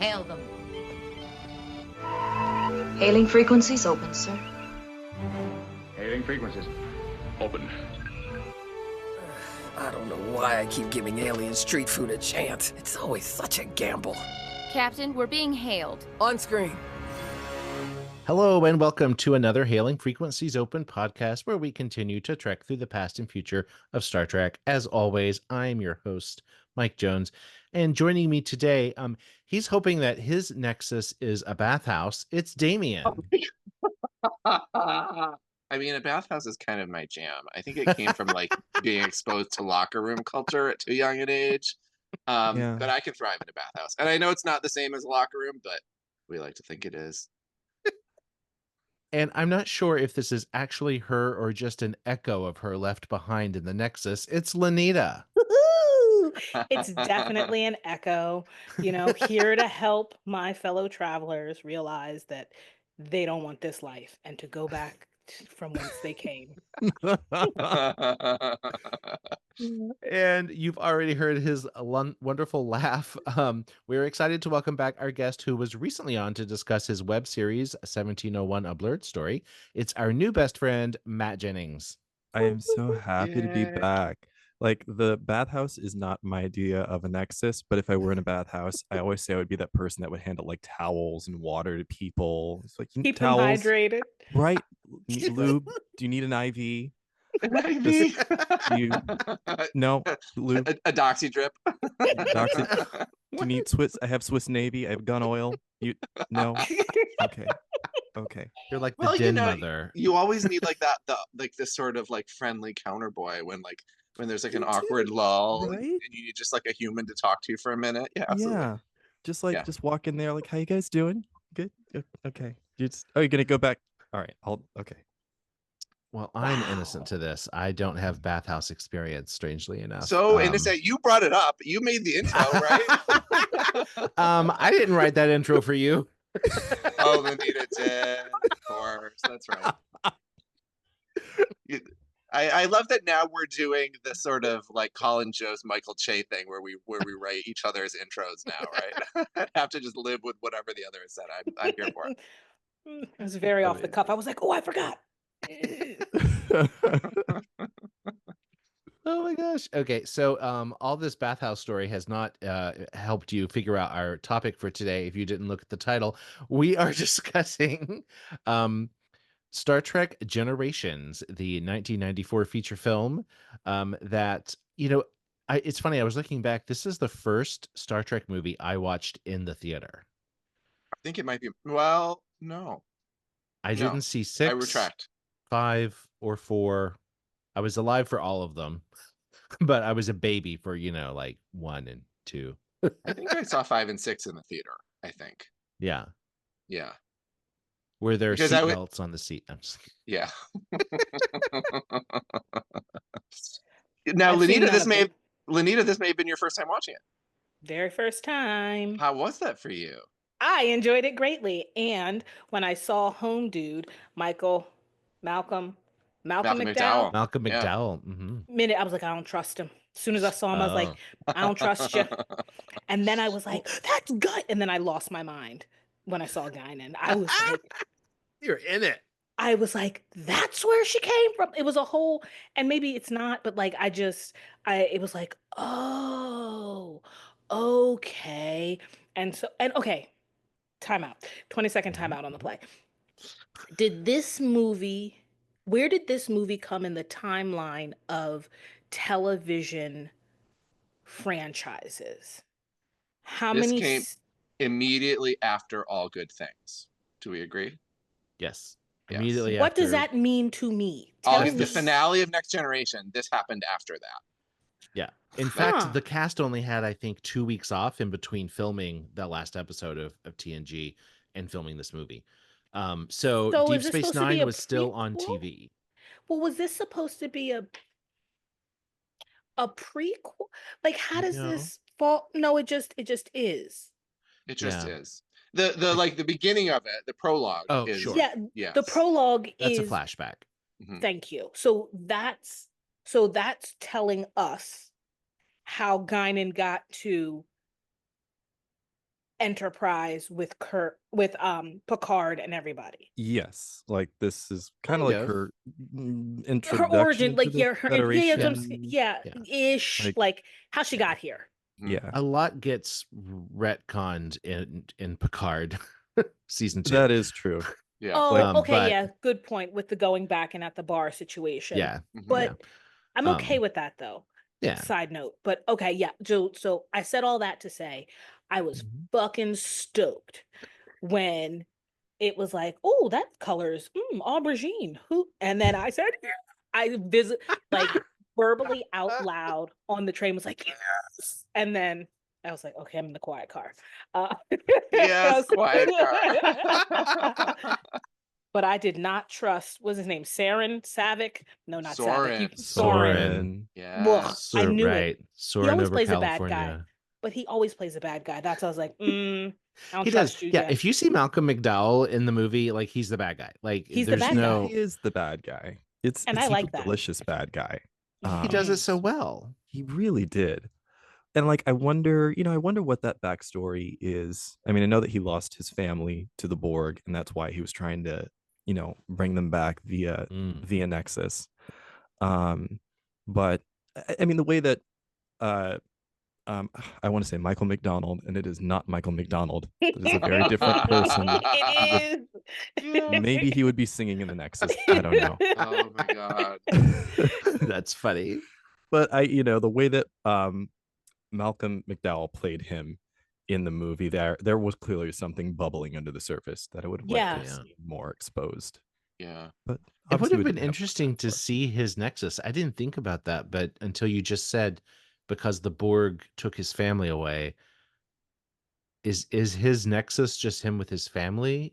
Hail them. Hailing frequencies open, sir. Hailing frequencies. Open. I don't know why I keep giving alien street food a chance. It's always such a gamble. Captain, we're being hailed. On screen. Hello and welcome to another Hailing Frequencies Open podcast where we continue to trek through the past and future of Star Trek. As always, I'm your host, Mike Jones. And joining me today, he's hoping that his nexus is a bathhouse. It's Damien. I mean, a bathhouse is kind of my jam. I think it came from like being exposed to locker room culture at too young an age. But I can thrive in a bathhouse. And I know it's not the same as a locker room, but we like to think it is. And I'm not sure if this is actually her or just an echo of her left behind in the Nexus. It's Lanita. It's definitely an echo, here to help my fellow travelers realize that they don't want this life and to go back from whence they came. And you've already heard his wonderful laugh. We're excited to welcome back our guest who was recently on to discuss his web series 1701 A Blurred Story. It's our new best friend, Matt Jennings. I am so happy to be back. Like, the bathhouse is not my idea of a nexus, but if I were in a bathhouse, I always say I would be that person that would handle like towels and water to people. It's like, keep towels, them hydrated. Right? Lube? Do you need an IV? An IV? No, lube. A doxy drip. Doxy. Do you need Swiss? I have Swiss Navy. I have gun oil. No. Okay. You're like the den mother. You always need like that, this sort of like friendly counterboy when there's like an awkward lull, right? And you need just like a human to talk to for a minute. Yeah, absolutely. Yeah. Just walk in there like, how you guys doing? Good. Okay. You're gonna go back? All right. Okay. Well, I'm innocent to this. I don't have bathhouse experience, strangely enough. So innocent. You brought it up. You made the intro, right? I didn't write that intro for you. Oh, Lanita did. Of course. That's right. I love that now we're doing the sort of like Colin Jost Michael Che thing where we write each other's intros now, right? I have to just live with whatever the other has said. I'm here for it. It was very off the cuff. I was like, oh, I forgot. Oh my gosh. Okay, so all this bathhouse story has not helped you figure out our topic for today. If you didn't look at the title, we are discussing Star Trek Generations, the 1994 feature film that, it's funny, I was looking back. This is the first Star Trek movie I watched in the theater. I think it might be, well, no. I didn't see 6, I retract. 5, or 4. I was alive for all of them, but I was a baby for, like 1 and 2. I think I saw 5 and 6 in the theater, I think. Yeah. Yeah. Were there seatbelts on the seat? I'm just kidding. Yeah. Now, Lanita, this may have been your first time watching it. Very first time. How was that for you? I enjoyed it greatly. And when I saw Home Dude, Malcolm McDowell. Malcolm Yeah. McDowell. Mm-hmm. Minute, I was like, I don't trust him. As soon as I saw him, I was like, I don't trust you. And then I was like, that's good. And then I lost my mind when I saw Guinan. I was like, you're in it. I was like, that's where she came from. It was a whole, and maybe it's not, but like, it was like, oh, okay. And okay, time out. 20-second timeout on the play. Where did this movie come in the timeline of television franchises? This came immediately after All Good Things. Do we agree? Yes. Yes. Immediately What after. does that mean to me? The finale of Next Generation, this happened after that. Yeah. In fact, the cast only had, I think, 2 weeks off in between filming that last episode of TNG and filming this movie. So Deep Space Nine was still on TV. Well, was this supposed to be a prequel? Like, how does this fall? No, it just is. It just is. The beginning of it, the prologue. Oh, is, sure. Yeah, yes. The prologue That's is a flashback. Mm-hmm. Thank you. So that's telling us how Guinan got to Enterprise with Picard and everybody. Yes, like this is kind of like her Her introduction origin, into like the Federation. ish, like how she got here. Yeah, a lot gets retconned in Picard season 2. that is true. Yeah. Oh, okay, but yeah, good point with the going back and at the bar situation. yeah, But yeah. I'm okay with that though. Yeah. Side note, but okay, yeah. So I said all that to say I was fucking stoked when it was like, oh, that color's aubergine. Who? And then I said, I visit like verbally out loud on the train was like, yes. And then I was like, okay, I'm in the quiet car. Yes, quiet car. But I did not trust, what's his name? Savick? No, not Savick. Soren. Yeah. Ugh, I knew right. it. Soren He always over plays California. a bad guy. But he always plays a bad guy. That's why I was like, I don't He trust does. you. Yeah, if you see Malcolm McDowell in the movie, like he's the bad guy. Like he's the bad guy. He is the bad guy. It's I like that. delicious bad guy. He does it so well. He really did. And like I wonder what that backstory is. I mean, I know that he lost his family to the Borg, and that's why he was trying to, bring them back via Nexus. But I mean, the way that I want to say Michael McDonald, and it is not Michael McDonald. It is a very different person. It is. Maybe he would be singing in the Nexus. I don't know. Oh my god. That's funny. But the way that Malcolm McDowell played him in the movie, there was clearly something bubbling under the surface that I would have liked to see more exposed. Yeah. But it would have been interesting to see his Nexus. I didn't think about that, but until you just said, because the Borg took his family away, is his Nexus just him with his family?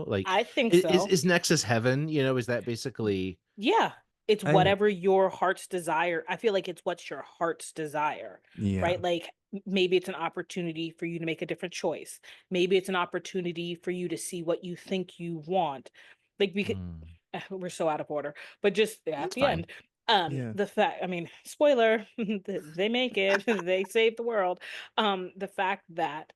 Like I think so. Is Nexus heaven? Is that basically? Yeah, it's whatever your heart's desire. I feel like it's what's your heart's desire, right? Like maybe it's an opportunity for you to make a different choice. Maybe it's an opportunity for you to see what you think you want. Like we're so out of order, but just at the end. The fact, I mean, spoiler, they make it, they save the world. The fact that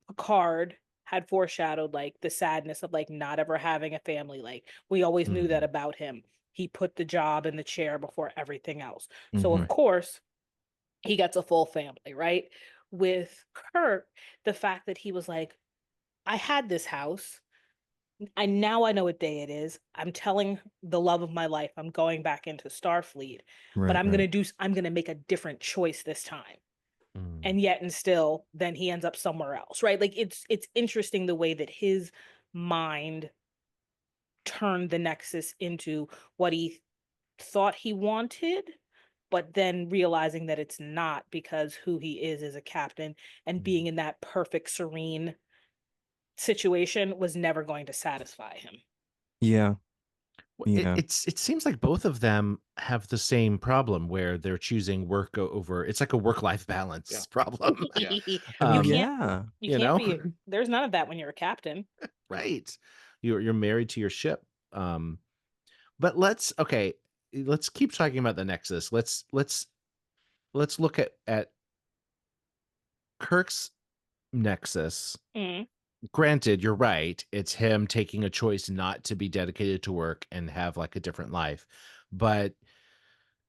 Picard had foreshadowed like the sadness of like not ever having a family. Like we always knew that about him. He put the job in the chair before everything else. So of course he gets a full family, right? With Kirk, the fact that he was like, I had this house. I know what day it is. I'm telling the love of my life, I'm going back into Starfleet, but I'm gonna make a different choice this time. And yet and still then he ends up somewhere else, right? Like it's interesting the way that his mind turned the Nexus into what he thought he wanted, but then realizing that it's not, because who he is as a captain and being in that perfect serene situation was never going to satisfy him. Yeah. It seems like both of them have the same problem where they're choosing work over. It's like a work-life balance problem. You can't be. There's none of that when you're a captain, right? You're married to your ship. But let's keep talking about the Nexus. Let's look at Kirk's Nexus. Granted, you're right. It's him taking a choice not to be dedicated to work and have like a different life. But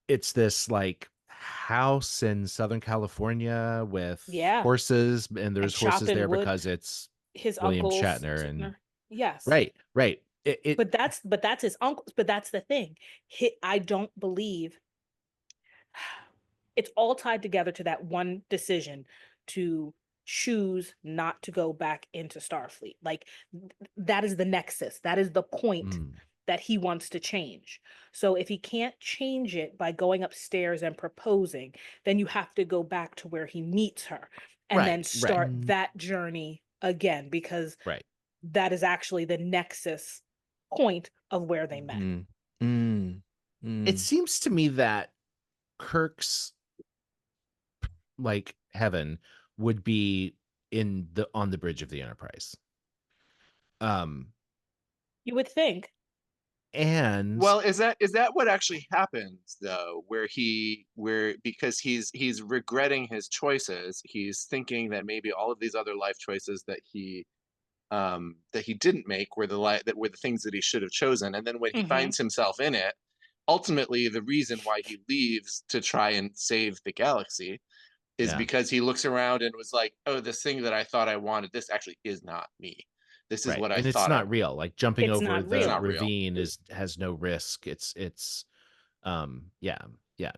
it's this like house in Southern California with horses, and there's horses there because it's his William uncle Shatner and yes. Right. But that's his uncle. But that's the thing. I don't believe it's all tied together to that one decision to choose not to go back into Starfleet. Like that is the Nexus. That is the point that he wants to change. So if he can't change it by going upstairs and proposing, then you have to go back to where he meets her and then start that journey again, because that is actually the Nexus point of where they met. It seems to me that Kirk's like heaven would be on the bridge of the Enterprise. You would think. And well, is that what actually happens though? Because he's regretting his choices, he's thinking that maybe all of these other life choices that he didn't make were that were the things that he should have chosen. And then when he finds himself in it, ultimately the reason why he leaves to try and save the galaxy is because he looks around and was like, oh, this thing that I thought I wanted, this actually is not me. This is what I and thought. it's not real. Like jumping It's over not the real. ravine has no risk. It's yeah.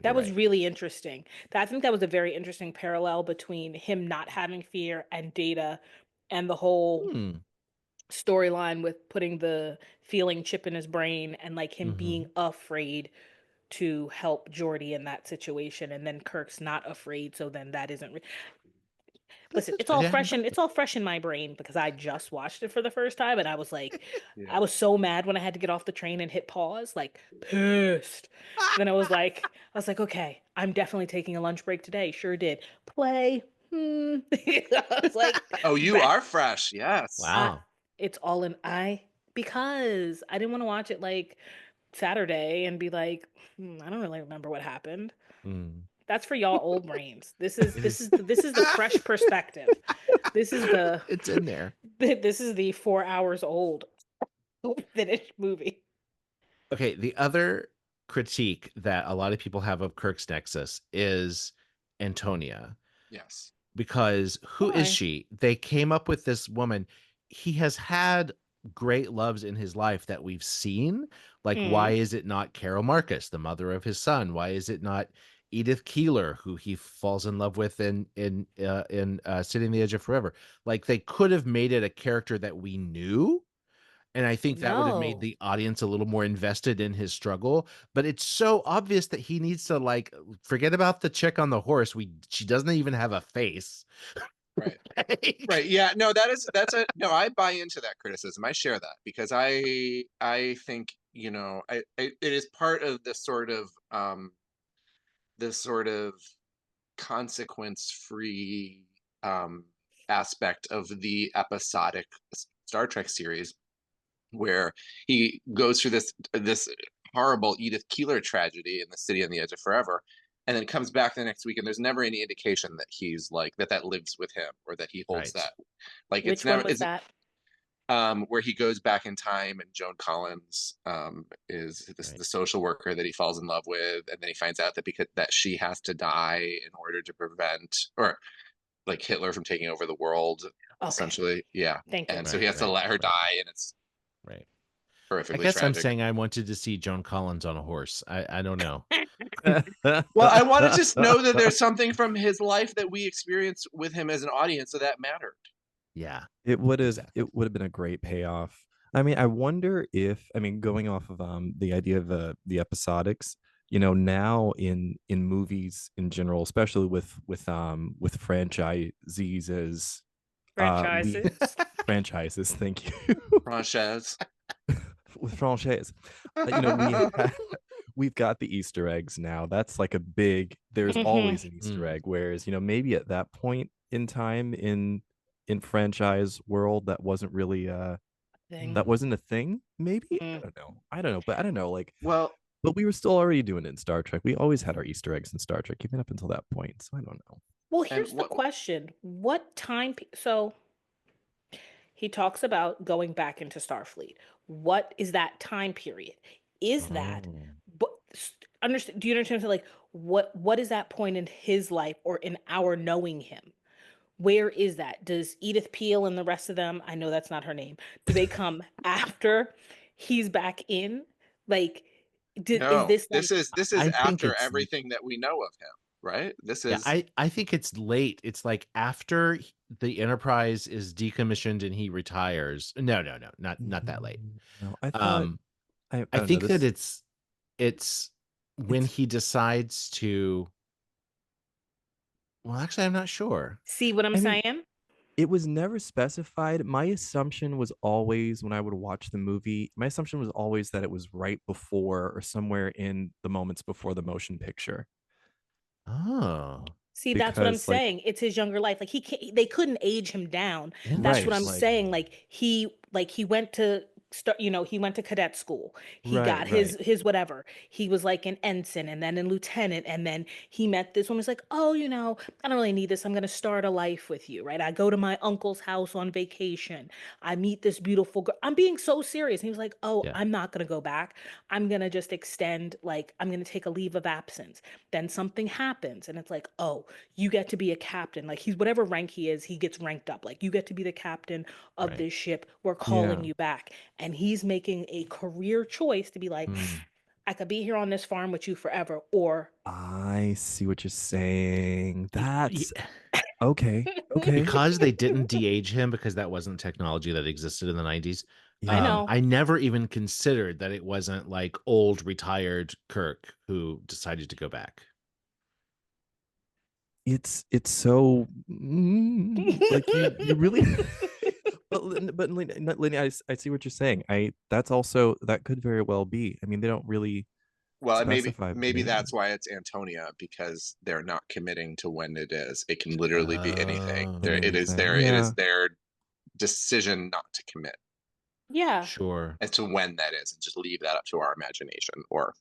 That was really interesting. I think that was a very interesting parallel between him not having fear and Data, and the whole storyline with putting the feeling chip in his brain, and like him being afraid to help Geordi in that situation, and then Kirk's not afraid, so then that isn't listen, it's all fresh in my brain because I just watched it for the first time, and I was like, I was so mad when I had to get off the train and hit pause, like pissed. Then I was like, okay, I'm definitely taking a lunch break today. Sure did. Play. I was like, oh, you are fresh. Yes. Wow. It's all in because I didn't want to watch it like Saturday and be like, I don't really remember what happened. That's for y'all old brains. This is the fresh perspective. This is the it's in there. This is the 4 hours old finished movie. Okay, the other critique that a lot of people have of Kirk's Nexus is Antonia. Yes. Because who is she? They came up with this woman. He has had great loves in his life that we've seen. Like, why is it not Carol Marcus, the mother of his son? Why is it not Edith Keeler, who he falls in love with in Sitting on the Edge of Forever? Like, they could have made it a character that we knew. And I think that would have made the audience a little more invested in his struggle. But it's so obvious that he needs to, like, forget about the chick on the horse. She doesn't even have a face. Right. Right. Yeah. No, no, I buy into that criticism. I share that because I think, it is part of this sort of consequence-free aspect of the episodic Star Trek series, where he goes through this horrible Edith Keeler tragedy in the City on the Edge of Forever, and then comes back the next week, and there's never any indication that he's like that lives with him, or that he holds that. Like, which one was that? Where he goes back in time, and Joan Collins is the social worker that he falls in love with, and then he finds out that she has to die in order to prevent, or like, Hitler from taking over the world, essentially. Yeah. Thank you. And so he has to let her die, and it's horrifically I guess tragic. I'm saying I wanted to see Joan Collins on a horse. I don't know. Well, I wanted to know that there's something from his life that we experienced with him as an audience, so that mattered. Yeah, it would have been a great payoff. I mean, I wonder if, going off of the idea of the episodics, now in movies in general, especially with franchises as franchises. Thank you. Franchise. With franchise, we've got the Easter eggs now. That's like a big. There's always an Easter egg. Whereas maybe at that point in time in franchise world, that wasn't really that wasn't a thing. Maybe I don't know. But I don't know. Like, well, but we were still already doing it in Star Trek. We always had our Easter eggs in Star Trek, even up until that point. So I don't know. Well, here's the question: what time? So he talks about going back into Starfleet. What is that time period? Is that, but understand? Do you understand? Like, what is that point in his life or in our knowing him? Where is that? Does Edith Peel and the rest of them? I know that's not her name. Do they come after he's back in? Like, no, is this? This is after everything that we know of him, right? This is. Yeah, I think it's late. It's like after the Enterprise is decommissioned and he retires. No, not that late. No, I thought. I think that it's when he decides to. Well, actually, I'm not sure. See what I'm saying? It was never specified. My assumption was always, when I would watch the movie, my assumption was always that it was right before or somewhere in the moments before the motion picture. Oh. See, that's what I'm saying. It's his younger life. Like, they couldn't age him down. That's what I'm saying. Like he went to he went to cadet school. He Right, got right. his whatever. He was like an ensign and then a lieutenant, and then he met this woman. Was like, oh, I don't really need this. I'm gonna start a life with you, right? I go to my uncle's house on vacation. I meet this beautiful girl. I'm being so serious. And he was like, oh, Yeah. I'm not gonna go back. I'm gonna just extend, like, I'm gonna take a leave of absence. Then something happens, and it's like, oh, you get to be a captain. Like, he's whatever rank he is, he gets ranked up. Like, you get to be the captain of Right. this ship. We're calling Yeah. you back. And he's making a career choice to be like, Mm. I could be here on this farm with you forever, or I see what you're saying. That's Yeah. okay. Okay. Because they didn't de-age him because that wasn't technology that existed in the 90s. I Yeah. know. I never even considered that it wasn't like old retired Kirk who decided to go back. It's so like you really but Lenny, I see what you're saying. That's also that could very well be. I mean, they don't really Well, specify. maybe that's why it's Antonia, because they're not committing to when it is. It can literally be anything. Oh, It is Anything. their it Yeah. is their decision not to commit Yeah, sure. as to when that is, and just leave that up to our imagination or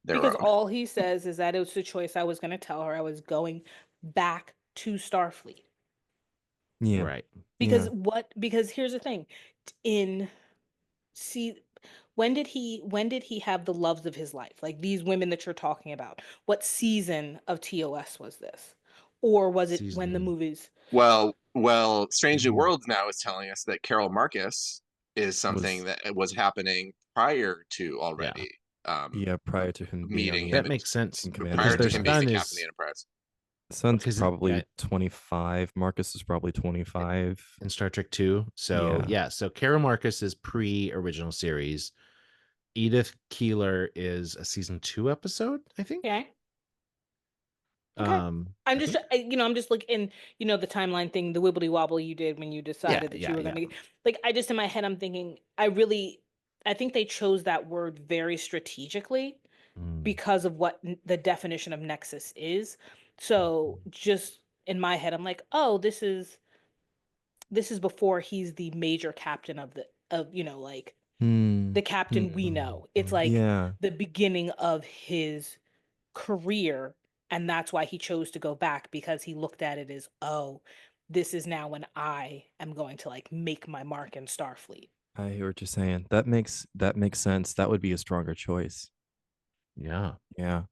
their because own. all he says is that it was the choice I was going to tell her. I was going back to Starfleet. Yeah. Right. Because Yeah. because here's the thing. In see when did he have the loves of his life? Like these women that you're talking about. What season of TOS was this? Or was it when the Season. movies? Well, Strange New Mhm. Worlds now is telling us that Carol Marcus is something Was that was happening prior to Yeah. already prior to him being on meeting the him That makes sense in command of because prior the to their him being Enterprise. the son captain of the is Enterprise. Son's because probably 25. Marcus is probably 25. in Star Trek 2. So Yeah. yeah, so Kara Marcus is pre-original series. Edith Keeler is a season 2 episode, I think. Okay. Okay. I'm I just, think. I'm just like in, the timeline thing, the wibbly wobble you did when you Yeah, decided that you yeah, were yeah. going to, like, I just in my head, I'm thinking, I think they chose that word very strategically Mm, because of what the definition of nexus is. So just in my head, I'm like, oh, this is before he's the major captain of, like Hmm. the captain we know. It's like Yeah. the beginning of his career, and that's why he chose to go back, because he looked at it as, oh, this is now when I am going to like make my mark in Starfleet. I hear what you're saying. That makes sense. That would be a stronger choice. yeah. Yeah.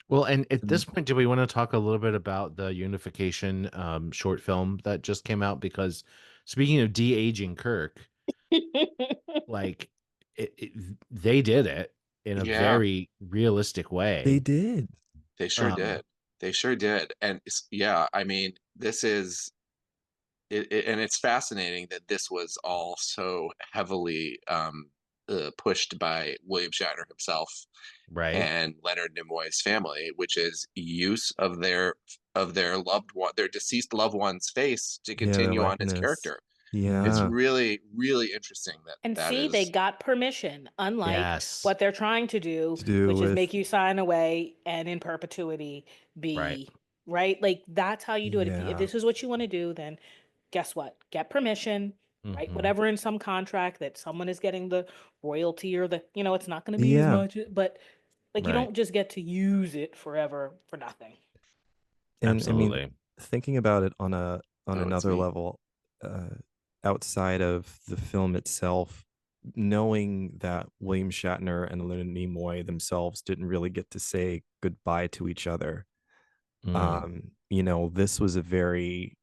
Well, and at Mm. this point, do we want to talk a little bit about the unification short film that just came out? Because speaking of de-aging Kirk, like they did it in a Yeah, very realistic They way. did. they sure Um, did. They sure did. And yeah, I mean, this is and it's fascinating that this was all so heavily pushed by William Shatner himself right. and Leonard Nimoy's family, which is use of their loved one, their deceased loved one's face to Yeah, their continue on his likeness. character. It's Yeah. really, really interesting that And that see, they is. got permission, unlike Yes. what they're trying to do, To do which is with make you sign away and in perpetuity Right. be right. Like that's how you do it. If yeah. this is what you want to do, then guess what? Get permission, write Hmm. whatever in some contract that someone is getting the royalty, or it's not going to be as Yeah. much, but like you Right. don't just get to use it forever for nothing. And I mean, Absolutely. thinking about it on Oh, it's another me. level, outside of the film itself, knowing that William Shatner and Leonard Nimoy themselves didn't really get to say goodbye to each other. Mm, This was a very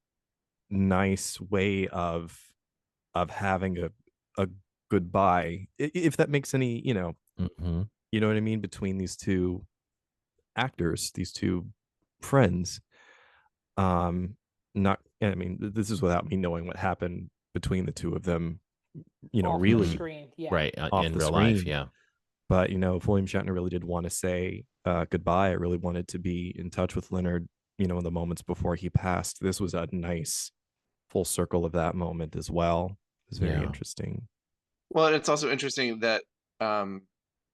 nice way of having a goodbye, if that makes any, mhm. you know what I mean, between these two actors, these two friends. Not I mean, this is without me knowing what happened between the two of them, Off the Mhm. really screen. Yeah. Right. off In the real life. screen. Yeah. But if William Shatner really did want to say goodbye, I really wanted to be in touch with Leonard, in the moments before he passed. This was a nice full circle of that moment as well. It was very Yeah. interesting. Well, and it's also interesting that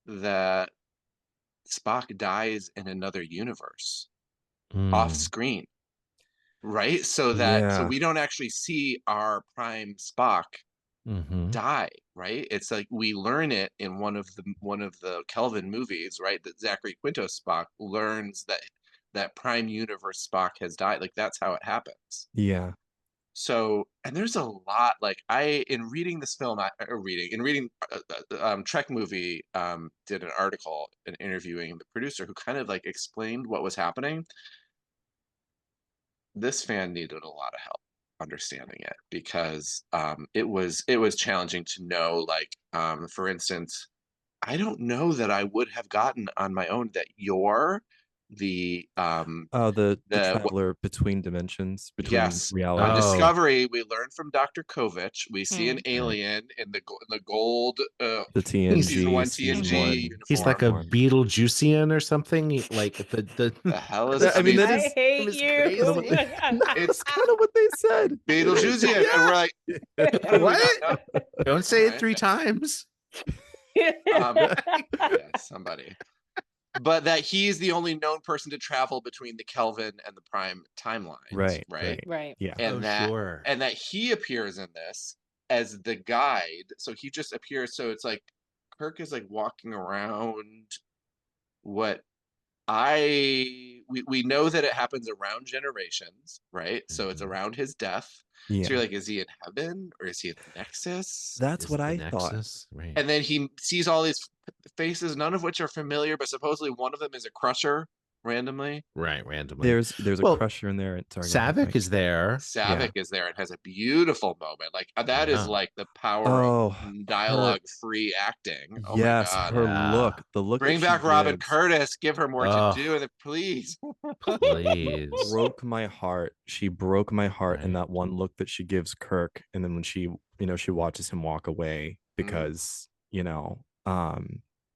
that Spock dies in another universe off Mm, screen, right? So Yeah. we don't actually see our prime Spock hmm. die, right? It's like we learn it in one of the Kelvin movies, right? That Zachary Quinto Spock learns that Prime Universe Spock has died. Like that's how it happens. Yeah. So, and there's a lot, like in reading this film, Trek Movie did an article and interviewing the producer who kind of like explained what was happening. This fan needed a lot of help understanding it because it was challenging to know, like, for instance, I don't know that I would have gotten on my own that you're the the traveler between dimensions, between yes. realities. On Oh. Discovery, we learn from Dr. Kovich. We see an alien in the gold the TNG season 1 season TNG one. uniform. He's like a Beetlejuicean or something. Like the hell is I mean, that I is hate is you. crazy. it's kind of what they said. Beetlejuicean, and we're like, What? Don't say it Alright. 3 times. Yeah, somebody. But that he's the only known person to travel between the Kelvin and the Prime timelines. Right. Yeah. And Sure. and that he appears in this as the guide. So he just appears. So it's like Kirk is like walking around what we know that it happens around Generations, right? So it's around his death. Yeah. So you're like, is he in heaven or is he at the Nexus? That's Is what the I thought. Nexus? Right. And then he sees all these faces, none of which are familiar, but supposedly one of them is a Crusher randomly. Right, randomly. There's a Crusher in there. Sorry, Savick is there. Savick is there and has a beautiful moment. Like that is like the power of dialogue-free acting. Oh my God. Her look. The look. Bring back Robin Curtis. Give her more to do. Please. Please. Broke my heart. She broke my heart in that one look that she gives Kirk, and then when she watches him walk away because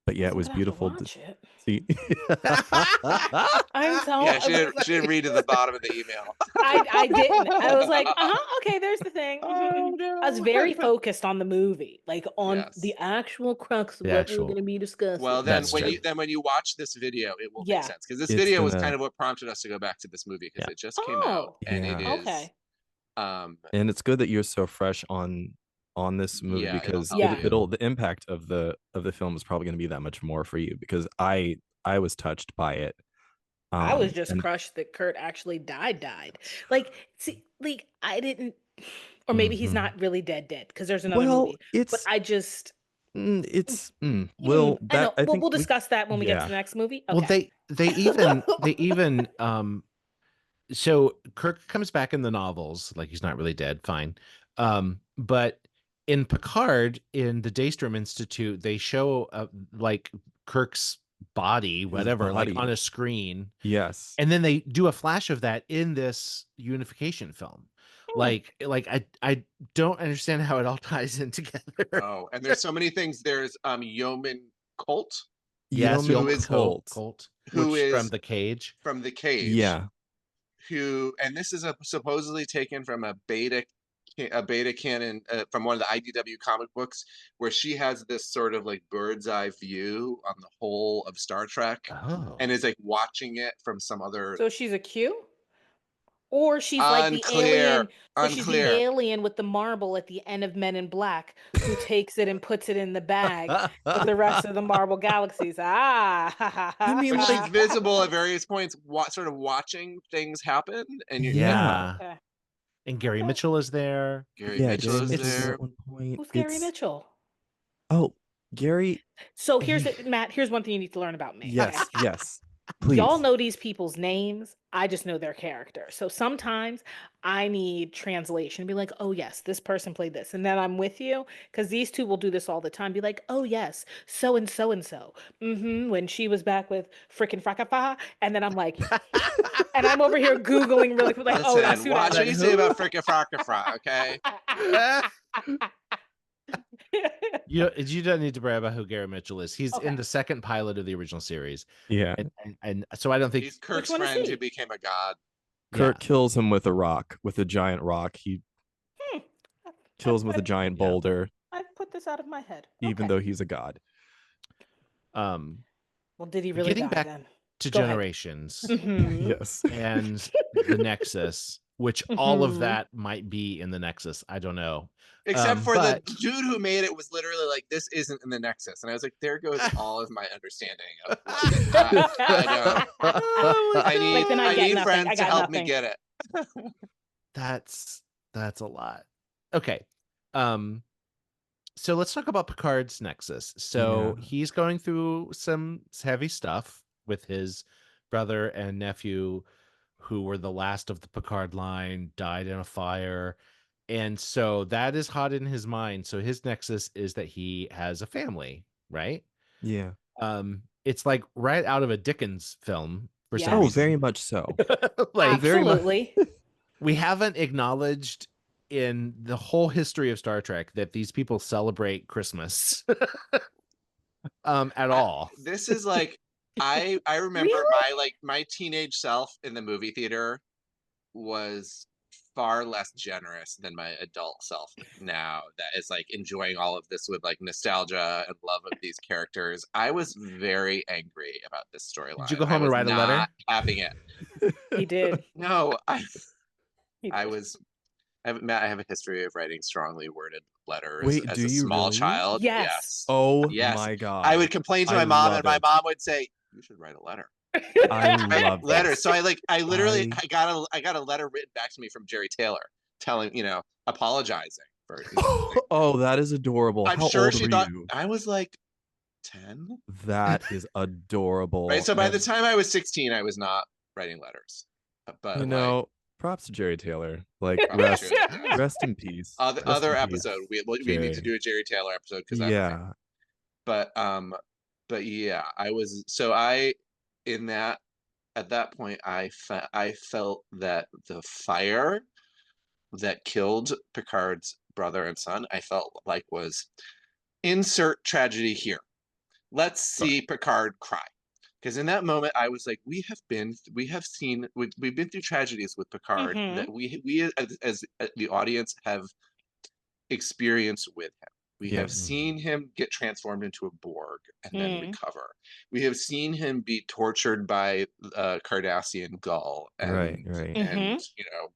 but yeah, it was beautiful to see. I'm so she didn't read to the bottom of the email. I didn't. I was like, okay, there's the thing. Oh, no. I was very focused on the movie, like on the actual crux of what we're going to be discussing. Well, then when you watch this video, it will make sense because this video was kind of what prompted us to go back to this movie because it just came out and it is and it's good that you're so fresh on this movie because the impact of the film is probably going to be that much more for you because I was touched by it. I was just crushed that Kurt actually died. Like, see, like I didn't, or maybe he's not really dead because there's another movie. But I just, we'll discuss that when we get to the next movie. Okay. Well, they even so Kirk comes back in the novels, like he's not really dead, fine. But in Picard, in the Daystrom Institute, they show like Kirk's body, whatever, like on a screen. Yes. And then they do a flash of that in this unification film. Like I don't understand how it all ties in together. Oh, and there's so many things. There's Yeoman Colt. Yes, who is Colt, who is from the Cage. From the Cage. Yeah. And this is supposedly taken from a beta canon from one of the IDW comic books where she has this sort of like bird's eye view on the whole of Star Trek and is like watching it from some other. So she's a Q? Or she's like the alien. So she's the alien with the marble at the end of Men in Black who takes it and puts it in the bag with the rest of the Marble galaxies. I mean, she's visible at various points, sort of watching things happen. And Okay. And Gary Mitchell is there. Gary Mitchell is there. At one point. Who's Gary Mitchell? Oh, Gary. So here's Matt. Here's one thing you need to learn about me. Yes, yes. Please. Y'all know these people's names. I just know their character. So sometimes I need translation. Be like, oh yes, this person played this, and then I'm with you because these two will do this all the time. Be like, oh yes, so and so and so. When she was back with frickin' Frakafa, and then I'm like, and I'm over here googling really quick, like, listen, oh, that's who watch what you say about frickin' Frakafa, okay? You don't need to brag about who Gary Mitchell is. He's in the second pilot of the original series. Yeah. And so I don't think he's Kirk's friend who became a god. Kirk kills him with a giant rock. He kills him with a giant boulder. I put this out of my head. Even though he's a god. Well, did he really getting die back then? to Generations? Yes. And the Nexus. which all of that might be in the Nexus. I don't know. Except for but the dude who made it was literally like, this isn't in the Nexus. And I was like, there goes all of my understanding of like, I need nothing. friends I to got help nothing. me get it. That's a lot. Okay. So let's talk about Picard's Nexus. So he's going through some heavy stuff with his brother and nephew, who were the last of the Picard line, died in a fire. And so that is hot in his mind. So his Nexus is that he has a family, right? Yeah. It's like right out of a Dickens film for some Oh, reason. very much so. Like absolutely. we haven't acknowledged in the whole history of Star Trek that these people celebrate Christmas at all. This is like, I remember my teenage self in the movie theater was far less generous than my adult self now, that is like enjoying all of this with like nostalgia and love of these characters. I was very angry about this storyline. Did you go home and write a letter? Having it. He did. No, Matt, I have a history of writing strongly worded letters. Wait, as do a you small really? child. Yes. Oh yes. my God. I would complain to my mom, and my mom would say, "You should write a letter." I love letters. So I got a letter written back to me from Jerry Taylor, telling, apologizing for. Oh, that is adorable. I'm How sure old she were thought you? I was like 10. That is adorable. Right. So by the time I was 16, I was not writing letters. But props to Jerry Taylor. Like rest in peace. Other episode. We need to do a Jerry Taylor episode because But yeah, I was at that point I felt that the fire that killed Picard's brother and son, I felt like was insert tragedy here. Let's see Picard cry. Because in that moment, I was like, we've been through tragedies with Picard that we as the audience have experienced with him. We have seen him get transformed into a Borg and then recover. We have seen him be tortured by a Cardassian gull and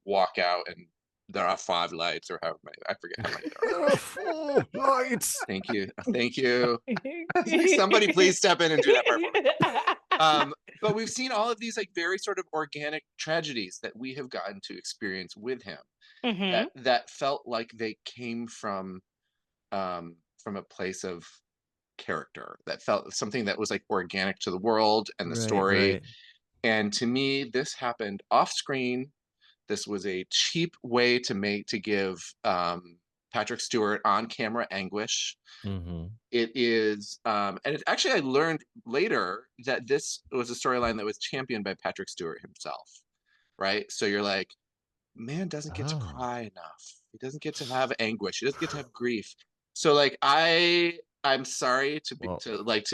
walk out, and there are 5 lights or however many. I forget how many there are. 4 lights. Thank you. Somebody please step in and do that part for me. But we've seen all of these like very sort of organic tragedies that we have gotten to experience with him that felt like they came from a place of character, that felt something that was like organic to the world and the story. Right. And to me, this happened off screen. This was a cheap way to give Patrick Stewart on camera anguish. It is, and it actually, I learned later that this was a storyline that was championed by Patrick Stewart himself. Right. So you're like, man doesn't get to cry enough. He doesn't get to have anguish. He doesn't get to have grief. So like I'm sorry to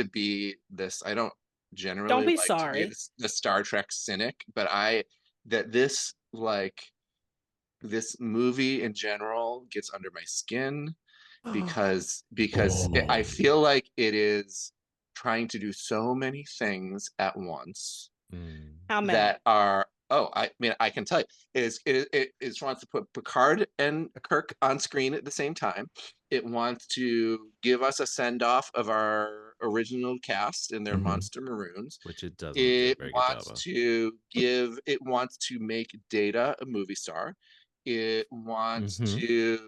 be this. I don't generally don't be like sorry. to be the Star Trek cynic, but this movie in general gets under my skin because I feel like it is trying to do so many things at once that are. Oh, I mean, I can tell you, it wants to put Picard and Kirk on screen at the same time. It wants to give us a send off of our original cast in their monster maroons, which it doesn't. It wants to make Data a movie star. It wants to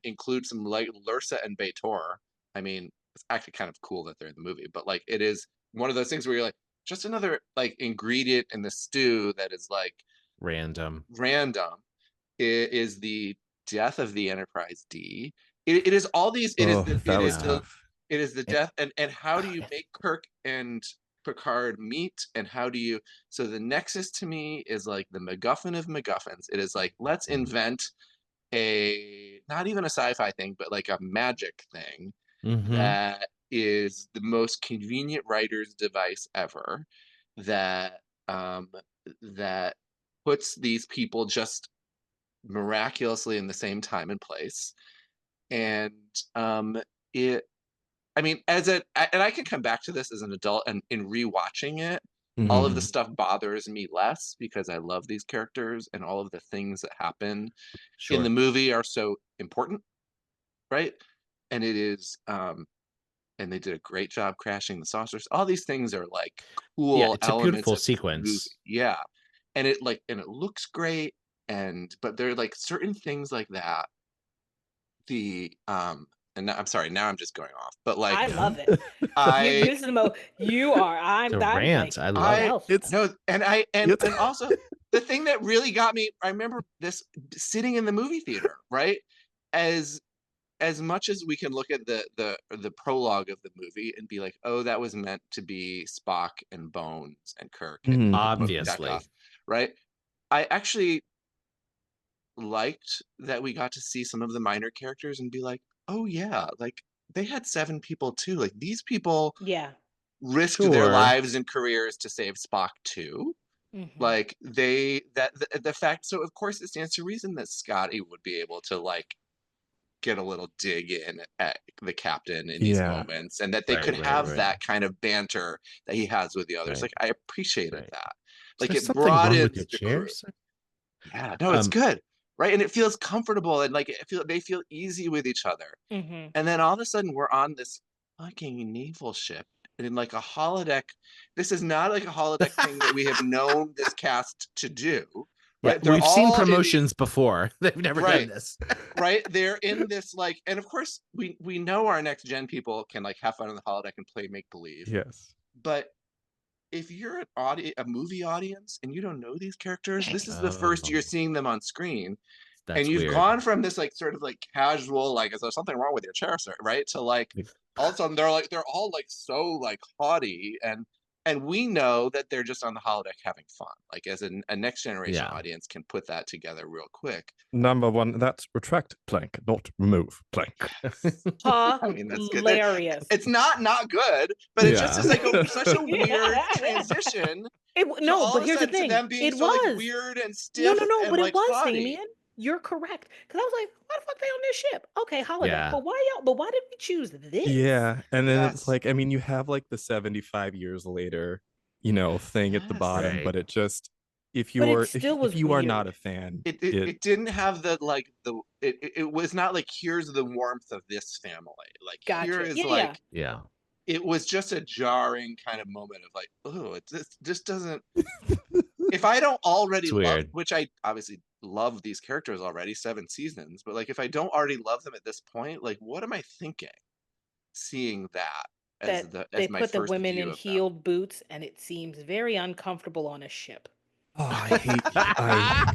include some like Lursa and B'Etor. I mean, it's actually kind of cool that they're in the movie, but like it is one of those things where you're like, just another like ingredient in the stew that is like random. It is the death of the Enterprise D. It is all these. It is the death. And how do you make Kirk and Picard meet? And how do you? So the Nexus to me is like the MacGuffin of MacGuffins. It is like, let's invent not even a sci-fi thing, but like a magic thing that is the most convenient writer's device ever, that puts these people just miraculously in the same time and place. And and I can come back to this as an adult and in rewatching it, all of the Mhm. stuff bothers me less because I love these characters, and all of the things that happen in the Sure. movie are so important, right? And it is and they did a great job crashing the saucers. All these things are like Yeah, cool it's a elements beautiful of this movie. sequence. Yeah. And it looks great, but there are like certain things like that. The and now, I'm sorry, now I'm just going off. But I like love it. I This is you are. It's a I'm rant. like, I love what I it. else? It's no, it's and also the thing that really got me, I remember this sitting in the movie theater, right? As as much as we can look at the prologue of the movie and be like, oh, that was meant to be Spock and Bones and Kirk and Obviously. Chekhov, right? I actually liked that we got to see some of the minor characters and be like, oh yeah, like they had 7 people too. Like these people Yeah. risked their Sure. lives and careers to save Spock too. Hmm. Like they that the fact, so of course it stands to reason that Scotty would be able to like get a little dig in at the captain in these yeah. moments, and that they Right, could right, have right, that kind of banter that he has with the others. right, Like I appreciated right. that. Is Like there it something wrong with broadens your the chair, crew. sir? Yeah, no, it's Um, good. Right. And it feels comfortable, and like they feel easy with each other. Hmm. And then all of a sudden we're on this fucking naval ship in like a holodeck. This is not like a holodeck thing that we have known this cast to do. yeah, Right. They're we've seen all in these promotions before. They've never done right. this. Right, they're in this like, and of course we know our next gen people can like have fun on the holodeck and play make believe, Yes. but if you're a movie audience and you don't know these characters, this is the first Oh, you're seeing them on screen, and that's you've weird. gone from this like sort of like casual, like, is there something wrong with your chair, sir, right, to like all of a sudden they're all like so like haughty, and we know that they're just on the holodeck having fun, like as a next generation Yeah. audience can put that together real quick. Number one, that's retract plank, not remove plank. I mean, that's good. Hilarious. It's not good, but it just Yeah. is like such a weird Yeah. transition to No, all but of a here's the sudden to thing. them being It so like was. weird and No, stiff no, no, and but it like was, haughty. Damien. You're correct. Because I was like, why the fuck they on this ship? Okay, holodeck. Yeah. But why did we choose this? Yeah, and then it's Yes. like, I mean, you have like the 75 years later, thing at the Yes. bottom, Right. but it just, if But it you're still if was you are not a weird. fan, It didn't have the like the it was not like, here's the warmth of this family. Like here Gotcha. is Yeah, yeah. like, Yeah. it was just a jarring kind of moment of like, oh, it just doesn't. If I don't already It's love, weird. which I obviously love these characters already, 7 seasons, but like if I don't already love them at this point, like what am I thinking? Seeing that That they as my put the first women view in of them. heeled boots, and it seems very uncomfortable on a ship. oh, I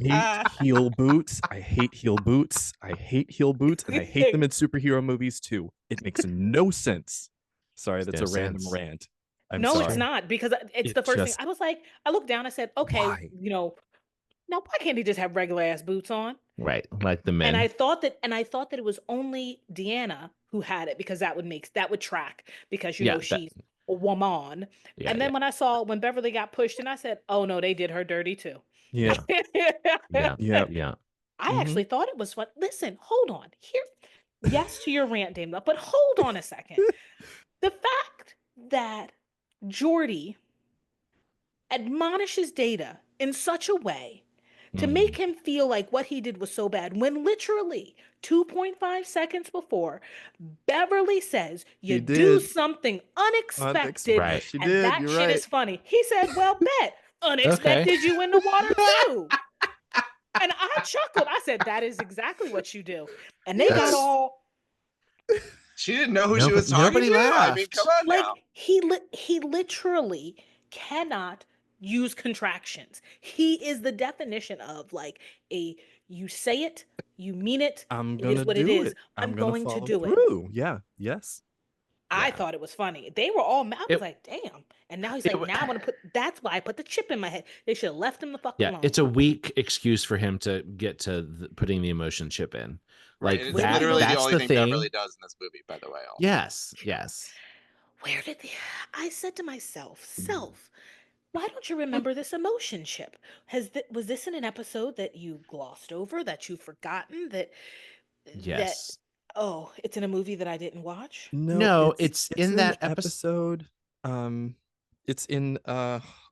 hate heel boots. I hate heel boots. I hate heel boots, and I hate them in superhero movies too. It makes no sense. Sorry, that's No a random sense. rant. I'm No, sorry. it's not, because it's It the first thing. just I was like, I looked down, I said, okay, why? now why can't he just have regular ass boots on? Right. Like the And men. I thought that it was only Deanna who had it, because that would track, because Yeah. she's a woman. Yeah. And then when Beverly got pushed in, I said, oh no, they did her dirty too. Yeah. Yeah. Yeah. Yeah. I Mhm. actually thought it was fun. Listen, hold on. Here, yes to your rant, Dame, but hold on a second. The fact that Jordy admonishes Data in such a way to make him feel like what he did was so bad, when literally 2.5 seconds before, Beverly says you He do did. something unexpected, Unexpected. Right. She and did. that You're shit right. is funny. He said, well, bet. Unexpected you in the water too. And I chuckled. I said, that is exactly what you do. And they got Yes. all She didn't know who she was talking Nobody to. I laughed. mean, come on like now. he literally cannot use contractions. He is the definition of like you say it, you mean it. I'm It is gonna what it do is. it. I'm gonna going to follow do it. through. Yeah. Yes. I Yeah. thought it was funny. They were all mad. I was It- like, damn. And now he's it like, wa- now I'm gonna put. That's why I put the chip in my head. They should have left him the fuck Yeah. alone. It's a weak excuse for him to get to putting the emotion chip in. Right. Like And it's Where did literally the that's only the thing thing. Beverly does in this movie, by the way. Also. Yes. Yes. Where did the? I said to myself, why don't you remember this emotion chip? Was this in an episode that you glossed over, that you've forgotten, that Yes. oh, it's in a movie that I didn't watch? No, it's in an that episode. It's in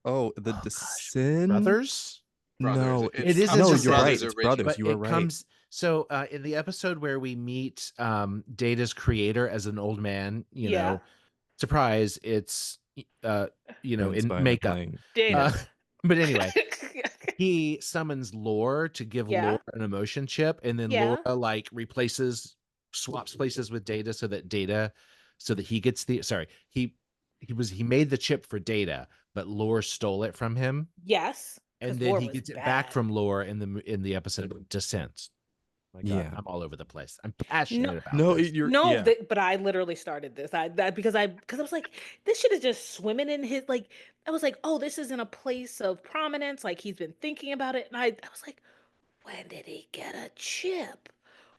Oh, the Descend Brothers? No, It is no, just you're right. Brothers It's originally. brothers. But You are it right. comes so in the episode where we meet Data's creator as an old man, you know, surprise, it's Vince in Vaughn makeup. playing- Data. But anyway, he summons Lore to give Yeah. Lore an emotion chip, and then Yeah. Laura like swaps places with Data so that he gets he made the chip for Data, but Lore stole it from him, Yes. and 'cause then Lore he was gets it back bad. from Lore in the episode Descent. My God, Yeah. I'm all over the place. I'm passionate about No, this. you're No, yeah. but I literally started this. Because I was like, this shit is just swimming in his like. I was like, oh, this is in a place of prominence. Like he's been thinking about it, and I was like, when did he get a chip?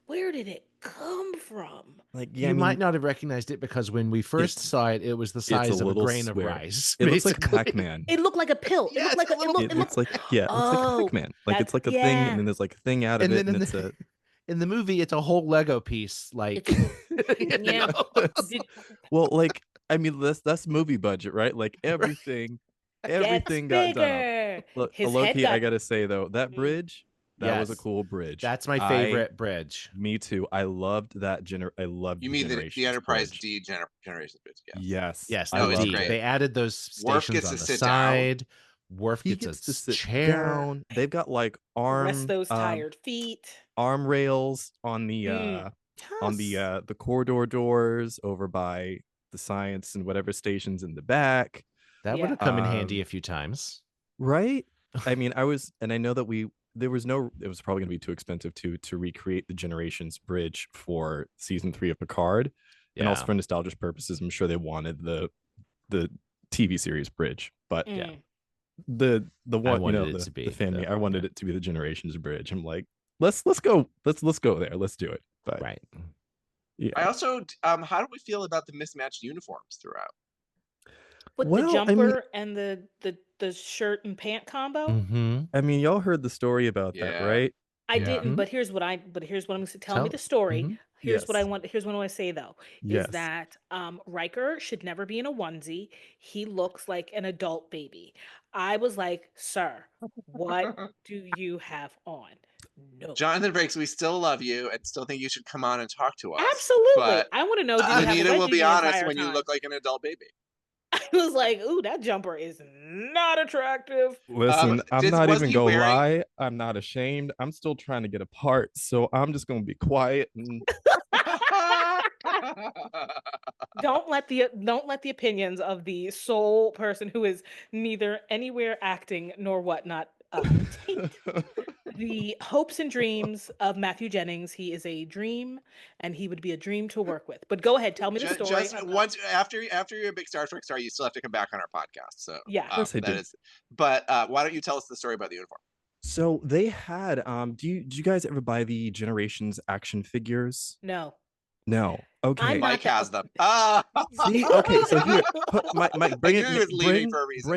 Where did it come from? Like, yeah, You I might mean, not have recognized it because when we first it's- saw it, it was the it's size of a little grain square. of rice. It looks like basically. Pac-Man. It looked like a pill. Yeah, It looked like it's a little- it It looked looks like it looks like Oh, Pac-Man. Like it's like a thing, yeah. and then there's like a thing out of And it, then and it's a in the movie, it's a whole Lego piece. Like, Yeah. Did- well, like I mean, that's movie budget, right? Like everything got done up. bigger. Look, His low head key, I got gotta say though, that Mm. bridge, that was a Yes. cool bridge. that's my favorite bridge. Me too. I loved that I loved You the mean the Generations Enterprise bridge. D Generations bridge? Yeah. Yes. Yes, I No, the it's D. loved great. They added those Worf stations gets on to the sit down. side. Worf He gets, gets a to sit chair. down. They've got like rest those tired feet. arm rails on the Mm. the corridor doors over by the science and whatever stations in the back. That would Yeah. have come in handy a few times. Right? I mean, I know that it was probably going to be too expensive to recreate the Generations bridge for season 3 of Picard. And also Yeah. for nostalgia purposes, I'm sure they wanted the TV series bridge, but Mm. the one, wanted it to be the fan me, the- I wanted it to be the Generations bridge. I'm like, let's go there. Let's do it. But Right. yeah. I also, how do we feel about the mismatched uniforms throughout? With Well, the I jumper mean- and the shirt and pant combo. Mm-hmm. I mean, y'all heard the story about that, Yeah. right? I Yeah. didn't, Mhm. but here's what I'm going to tell me Tell- the story. Mhm. Here's what I Yes. want. Here's what I want to say though, Yes. is that Riker should never be in a onesie. He looks like an adult baby. I was like, sir, what do you have on? No. Jonathan Frakes, we still love you and still think you should come on and talk to us. Absolutely. But I want to know, do you have a Anita will wedgie be the honest entire when you time? look like an adult baby. I was like, ooh, that jumper is not attractive. Listen, I'm Did- not was even he gonna wearing- lie. I'm not ashamed. I'm still trying to get a part, so I'm just gonna be quiet. And Don't let the opinions of the sole person who is neither anywhere acting nor whatnot taint the hopes and dreams of Matthew Jennings. He is a dream, and he would be a dream to work with. But go ahead, tell me the story. Just once after you're a big Star Trek star, you still have to come back on our podcast. So Yeah. Of course I do. But why don't you tell us the story about the uniform? so they had did you guys ever buy the Generations action figures? No. No. Okay. I'm not Mike that- has them. Ah. See, okay, so here, Mike, bring I it. knew he was leaving for a reason.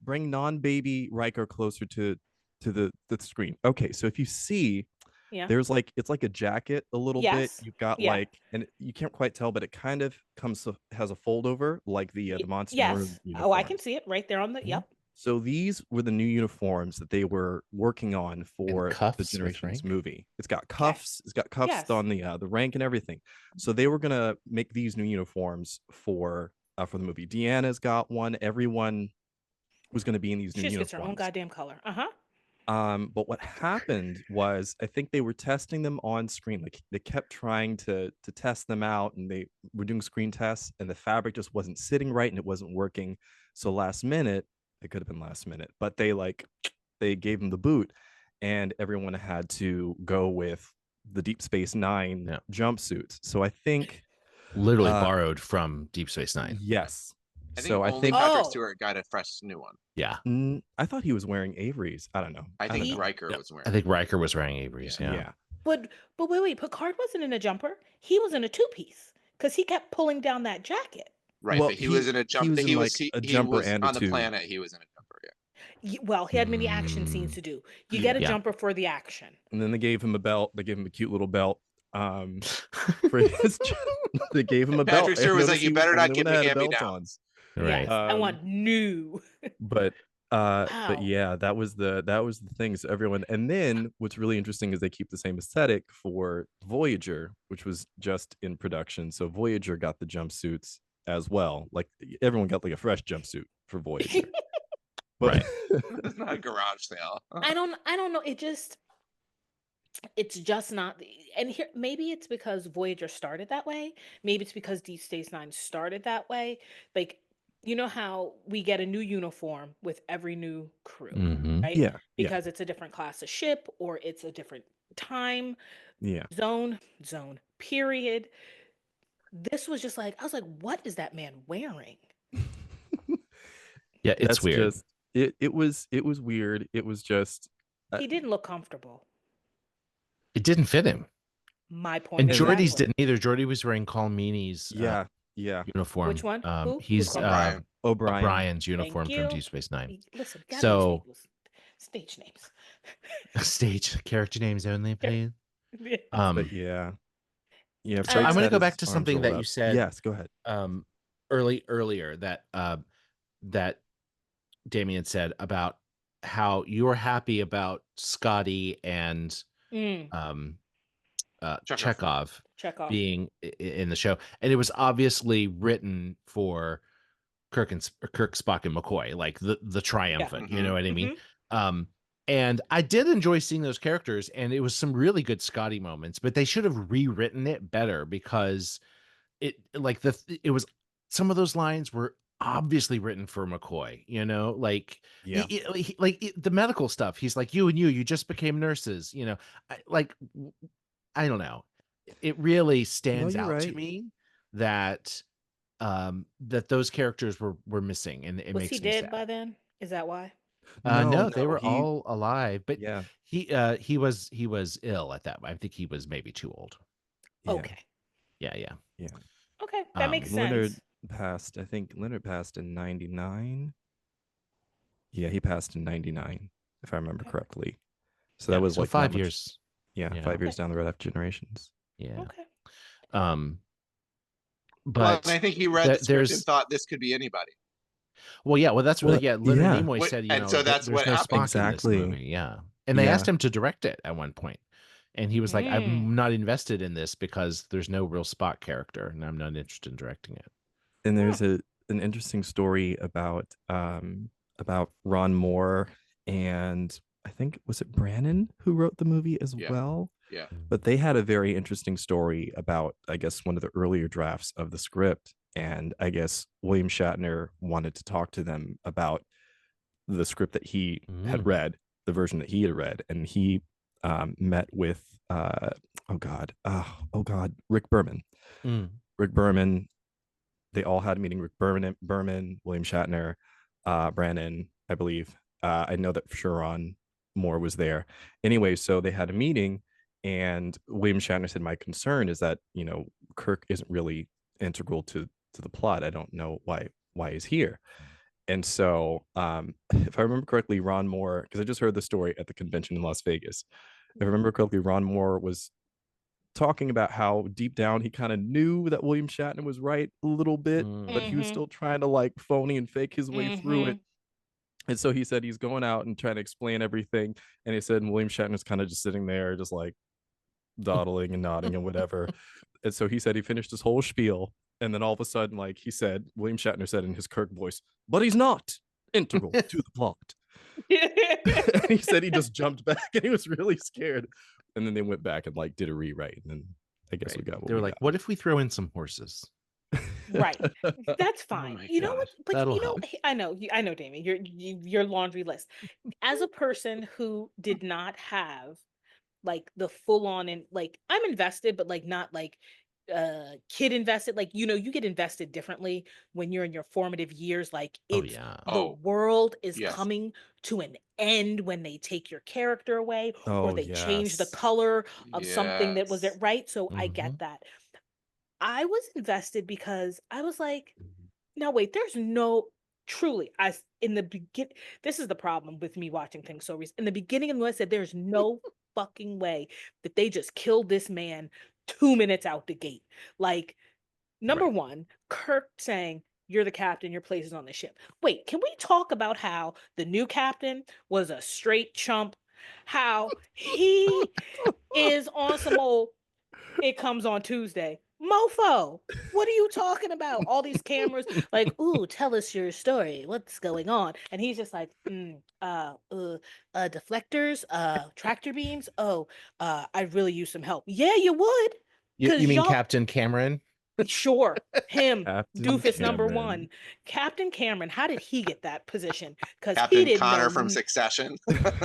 Bring non-baby Riker closer to the screen. Okay, so if you see, Yeah. there's like it's like a jacket a little bit. Yes. You've got Yeah. like, and you can't quite tell, but it kind of has a fold over like the Monster Maroon Yes. Oh, I uniform. can see it right there on the. Mhm. Yep. So these were the new uniforms that they were working on for the cuffs with Generations rank? movie. It's got cuffs. It's got cuffs Yes. on the rank and everything. So they were gonna make these new uniforms for the movie. Deanna's got one. Everyone was gonna be in these She new just gets her own uniforms. goddamn color. But what happened was I think they were testing them on screen. Like they kept trying to test them out, and they were doing screen tests, and the fabric just wasn't sitting right and it wasn't working. So last minute, it could have been last minute, but they gave them the boot, and everyone had to go with the Deep Space Nine Yeah. jumpsuits. So I think Literally borrowed from Deep Space Nine. yes. I think So I only think Patrick Oh. Stewart got a fresh new one. Yeah. I thought he was wearing Avery's. I don't know. I think don't know. Riker Yeah. was wearing. I think Riker was wearing Avery's. Yeah. Yeah. But wait, Picard wasn't in a jumper. He was in a two-piece because he kept pulling down that jacket. Right, Well, but he was in a jumper. was in, He like, was a he jumper was and a on the tube. planet. He was in a jumper. Yeah. Well, he had many action scenes to do. You get a Yeah. jumper for the action. And then they gave him a belt. They gave him a cute little belt. For his they gave him a belt. Patrick I Stewart was noticed like, he "You better the not only give one that me had a belt hand-me-downs." Right. Yes, I want new. But Wow. yeah, that was the thing. So everyone, and then what's really interesting is they keep the same aesthetic for Voyager, which was just in production. So Voyager got the jumpsuits as well. Like everyone got like a fresh jumpsuit for Voyager. But Right. It's not a garage sale. I don't know. It's just not. And here, maybe it's because Voyager started that way. Maybe it's because Deep Space Nine started that way. Like, you know how we get a new uniform with every new crew, Mm-hmm. right? yeah, Because it's a different class of ship or it's a different time yeah. zone, period. This was just like, I was like, what is that man wearing? Yeah, it's That's weird. just it was weird. It was just He didn't look comfortable. It didn't fit him. My point And exactly. Geordie's didn't either. Geordie was wearing Colmeany's yeah. uniform. Which one? Who? He's O'Brien. O'Brien's Thank uniform from you. Deep Space Nine. Listen, gotta use So people's stage names. stage character names only, please. But yeah. Yeah, So I'm Frakes going to had go his back to arms something rolled that up. you said. Yes, go ahead. Earlier that Damien said about how you were happy about Scotty and Chekhov being in the show, and it was obviously written for Kirk, Spock, and McCoy, like the triumphant. Yeah. You know what I mean? And I did enjoy seeing those characters, and it was some really good Scotty moments, but they should have rewritten it better because it was some of those lines were obviously written for McCoy, you know, like Yeah. the medical stuff. He's like, you just became nurses, you know, I don't know. It really stands you're out to right. me that that those characters were missing, and it Was makes he me dead sad. by then? Is that why? No, they were he all alive, but yeah. he was ill at that. I think he was maybe too old. Yeah. Okay. Yeah. Yeah. Okay, that makes Leonard sense. passed, I think Leonard passed in 99. Yeah, he passed in 99, if I remember correctly. So that was so like 5 not much. years. Yeah, 5 years down the road after Generations. Yeah. Okay. But and I think he read the script and there's thought this could be anybody. that's what Leonard yeah. Nimoy said, And so that's there's what no happened. Spock in this Exactly. movie. Yeah. And they Yeah. asked him to direct it at one point. And he was like, I'm not invested in this because there's no real Spock character and I'm not interested in directing it. And there's an interesting story about Ron Moore, and I think was it Brannon who wrote the movie as well. Yeah. But they had a very interesting story about, I guess, one of the earlier drafts of the script. And I guess William Shatner wanted to talk to them about the script that he had read, the version that he had read. And he met with, Rick Berman. Rick Berman. They all had a meeting. Rick Berman, William Shatner, Brannon, I believe. I know that for sure Ron Moore was there. Anyway, so they had a meeting, and William Shatner said, "My concern is that Kirk isn't really integral to the plot. I don't know why he's here." And so, if I remember correctly, Ron Moore, because I just heard the story at the convention in Las Vegas. If I remember correctly, Ron Moore was talking about how deep down he kind of knew that William Shatner was right a little bit, but he was still trying to like phony and fake his way through it. And so he said he's going out and trying to explain everything. And he said, and William Shatner's kind of just sitting there, just like dawdling and nodding and whatever. And so he said he finished his whole spiel. And then all of a sudden, like he said, William Shatner said in his Kirk voice, "But he's not integral to the plot." And he said he just jumped back and he was really scared. And then they went back and like did a rewrite. And then I guess we got what they were like, got. "What if we throw in some horses?" Right. That's fine. my You know God. what? But That'll you know, help. I know, Damien, your laundry list. As a person who did not have like the full on and like I'm invested, but like not like kid invested. Like, you get invested differently when you're in your formative years. Like it's the world is coming to an end when they take your character away or they change the color of something that was it, right? So I get that. I was invested because I was like, no, wait, there's no truly. In the begin, this is the problem with me watching things so recent. In the beginning, when I said there's no fucking way that they just killed this man 2 minutes out the gate. Like, number one, Kirk saying, you're the captain, your place is on the ship. Wait, can we talk about how the new captain was a straight chump? How he is on some old, it comes on Tuesday. Mofo, what are you talking about? All these cameras, like, ooh, tell us your story. What's going on? And he's just like, deflectors, tractor beams. Oh, I'd really use some help. Yeah, you would. You Cause mean y'all, Captain Cameron? sure, him, Captain doofus number Cameron. one, Captain Cameron. How did he get that position? Because he Captain didn't Connor know. from Succession.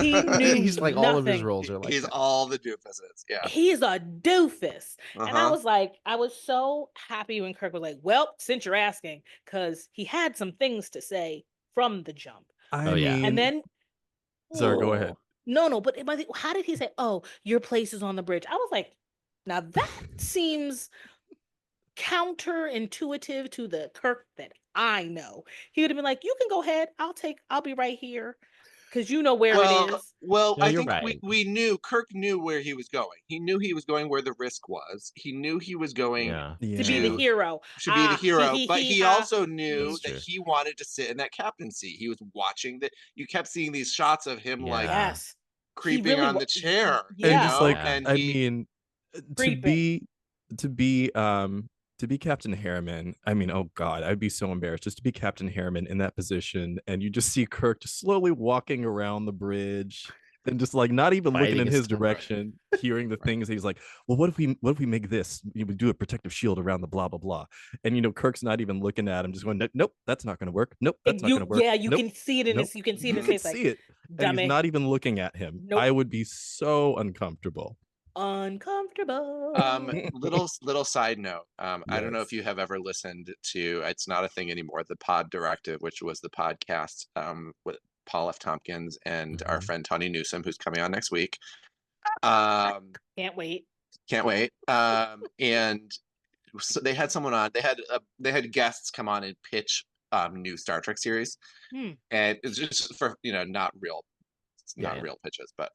He knew He's like all of his nothing. roles are like He's that. all the doofuses. Yeah. He's a doofus. And I Uh-huh. was like, I was so happy when Kirk was like, well, since you're asking, because he had some things to say from the jump. I Oh, yeah. mean, And then, sorry, go ahead. No, but how did he say, oh, your place is on the bridge? I was like, now that seems counterintuitive to the Kirk that I know. He would have been like, you can go ahead. I'll be right here. Because you know where it is. Well, No, I you're think right. we knew Kirk knew where he was going. He knew he was going where the risk was. He knew he was going Yeah. To be the hero. to be the hero, but he also That's knew that true. he wanted to sit in that captain seat. He was watching that. You kept seeing these shots of him like Yeah. Yes. creeping really on the chair, Yeah. And just like, Yeah. and I he mean, to Creeping. be to be to be Captain Harriman, I mean, oh God, I'd be so embarrassed just to be Captain Harriman in that position, and you just see Kirk just slowly walking around the bridge and just like not even looking Fighting in his his stomach. direction, hearing the things he's like, well, what if we make this? You would do a protective shield around the blah blah blah, and Kirk's not even looking at him, just going, nope, that's not going to work. Nope, that's not going to work. Yeah, you Nope, can see it in nope. his. You can see it in You his can face. Like, see it, and he's dummy. not even looking at him. Nope. I would be so uncomfortable. Uncomfortable. little side note. I don't know Yes. if you have ever listened to. It's not a thing anymore. The Pod Directive, which was the podcast with Paul F. Tompkins and our friend Tony Newsom, who's coming on next week. Can't wait. Can't wait. And so they had someone on. They had guests come on and pitch new Star Trek series, and it's just for not real pitches, but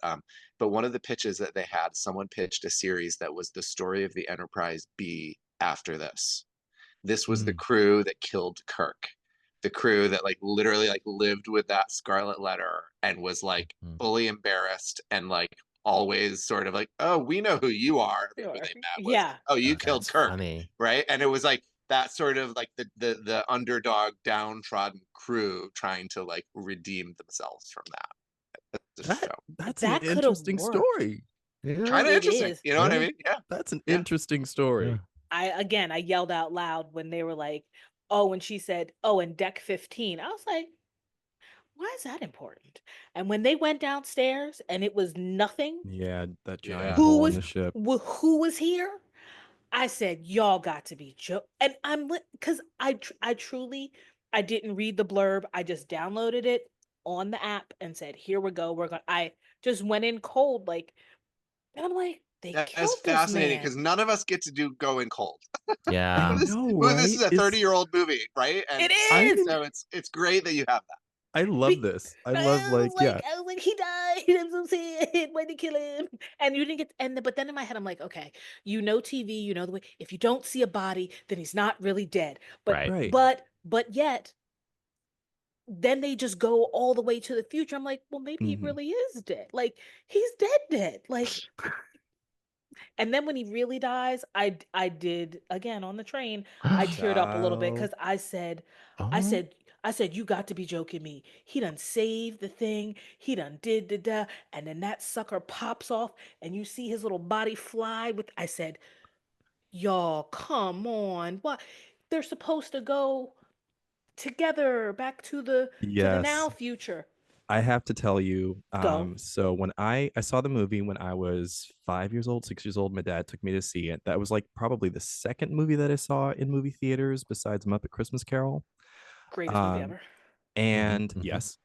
one of the pitches that they had, someone pitched a series that was the story of the Enterprise B after this. This was the crew that killed Kirk, the crew that like literally like lived with that scarlet letter and was like fully embarrassed and like always sort of like, oh, we know who you are. Who they met was, Yeah. oh, you killed That's Kirk, funny. right? And it was like that sort of like the underdog, downtrodden crew trying to like redeem themselves from that. That's That an could've interesting worked. story. Kind of It interesting. is. You know what I mean? Yeah. That's an interesting story. I yelled out loud when they were like, oh, when she said, oh, in deck 15. I was like, why is that important? And when they went downstairs and it was nothing, Yeah, that giant who hole was in the ship. who was here? I said, y'all got to be and I'm because I truly I didn't read the blurb. I just downloaded it on the app and said, here we go. I just went in cold, like, and I'm like, they That's killed this fascinating man. because none of us get to go in cold. Yeah. I know, Well, right? this is a 30-year-old movie, right? And It is. so it's great that you have that. I love this. I love I was like, he died. I'm so sad. Why'd they kill him? And you didn't get, but then in my head, I'm like, okay, TV, you know the way. If you don't see a body, then he's not really dead. But Right. but yet, then they just go all the way to the future. I'm like, well, maybe he really is dead. Like he's dead. Like, and then when he really dies, I did again on the train. I teared up a little bit because I said, you got to be joking me. He done saved the thing. He done did da. And then that sucker pops off and you see his little body fly with, I said, y'all, come on. What? They're supposed to go together back to the now future. I have to tell you, Go. so when I saw the movie when I was 5 years old, 6 years old, my dad took me to see it. That was like probably the second movie that I saw in movie theaters besides Muppet Christmas Carol. Greatest movie ever. And yes.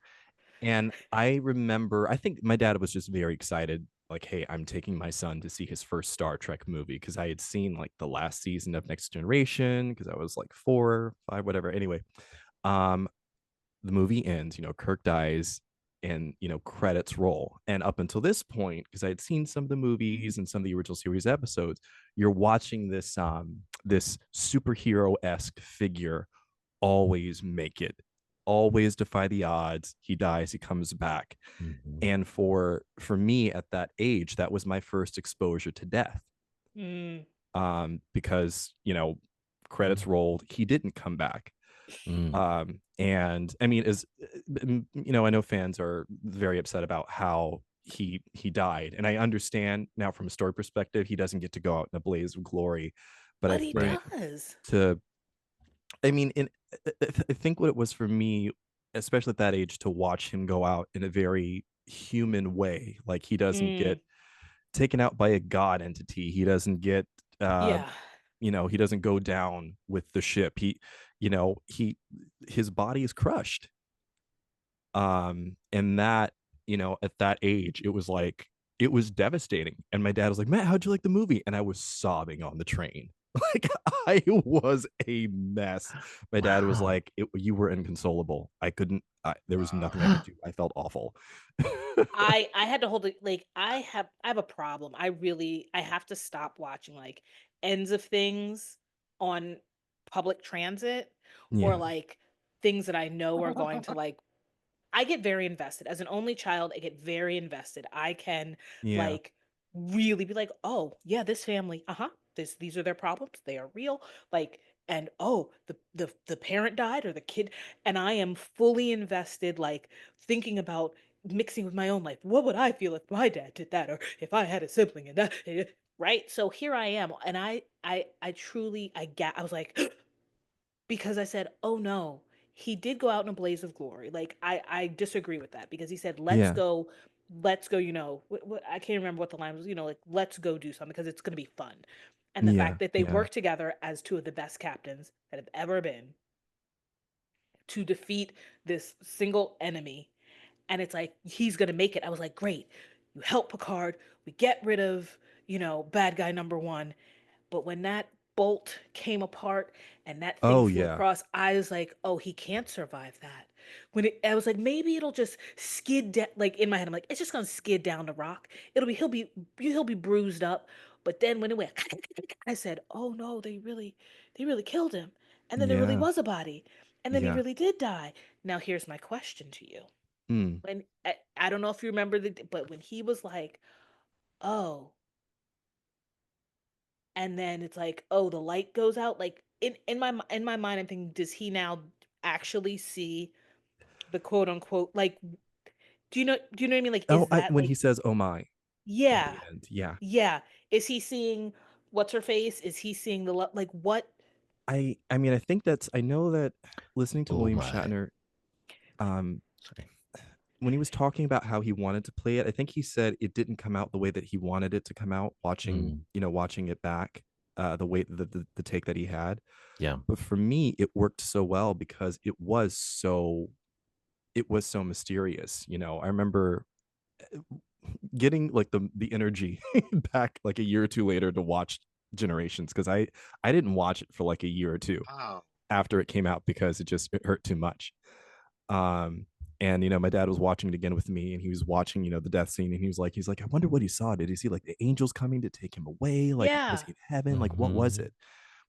And I remember, I think my dad was just very excited. Like, hey, I'm taking my son to see his first Star Trek movie because I had seen like the last season of Next Generation because I was like 4, 5, whatever. Anyway, the movie ends, Kirk dies and, credits roll. And up until this point, because I had seen some of the movies and some of the original series episodes, you're watching this this superhero-esque figure always make it, always defy the odds. He dies, he comes back. Mhm. And for me at that age, that was my first exposure to death. Mm. Because, credits rolled, he didn't come back. And I mean, I know fans are very upset about how he died, and I understand now from a story perspective, he doesn't get to go out in a blaze of glory, but I But he think does. I think what it was for me, especially at that age, to watch him go out in a very human way. Like, he doesn't get Mm. taken out by a god entity. He doesn't get Yeah. he doesn't go down with the ship. His body is crushed. And that, at that age, it was devastating. And my dad was like, Matt, how'd you like the movie? And I was sobbing on the train. Like, I was a mess. My dad was Wow. like, you were inconsolable. There was nothing I could do. I felt awful. I had to hold it, like, I have a problem. I have to stop watching like ends of things on public transit, or Yeah. like things that I know are going to like, I get very invested. As an only child, I get very invested. I can Yeah. like really be like, "Oh, yeah, this family, these are their problems. They are real." Like, and oh, the parent died or the kid, and I am fully invested, like thinking about mixing with my own life. What would I feel if my dad did that, or if I had a sibling and that, right? So here I am, and I truly I was like, because I said, "Oh no, he did go out in a blaze of glory." Like, I disagree with that, because he said, Yeah. let's go." I can't remember what the line was. Like, let's go do something because it's going to be fun. And the Yeah. fact that they Yeah. work together as two of the best captains that have ever been to defeat this single enemy, and it's like he's going to make it. I was like, great, you help Picard. We get rid of bad guy number one. But when that bolt came apart and that thing Oh flew yeah. across, I was like, "Oh, he can't survive that." I was like, maybe it'll just skid down. Like, in my head, I'm like, it's just gonna skid down the rock. He'll be bruised up. But then when it went, I said, "Oh no, they really killed him." And then there really Yeah. was a body, and then he Yeah. really did die. Now here's my question to you: Mm. When I don't know if you remember but when he was like, "Oh," and then it's like, oh, the light goes out, like, in my mind I'm thinking, does he now actually see the quote unquote, like, do you know what I mean, like, Oh, is that when like, he says, "Oh my," at yeah, the end. Yeah. yeah, is he seeing what's her face, is he seeing like what? I mean, I know that listening to Oh William my. Shatner, um, Sorry. when he was talking about how he wanted to play it, I think he said it didn't come out the way that he wanted it to come out. Watching it back, the way the take that he had. Yeah. But for me, it worked so well because it was so mysterious. I remember getting like the energy back like a year or two later to watch Generations, because I didn't watch it for like a year or two Oh, after it came out because it hurt too much. And my dad was watching it again with me, and he was watching the death scene, and he's like, I wonder what he saw. Did he see like the angels coming to take him away? Like, was Yeah. he in heaven? Like, what was Mhm. it?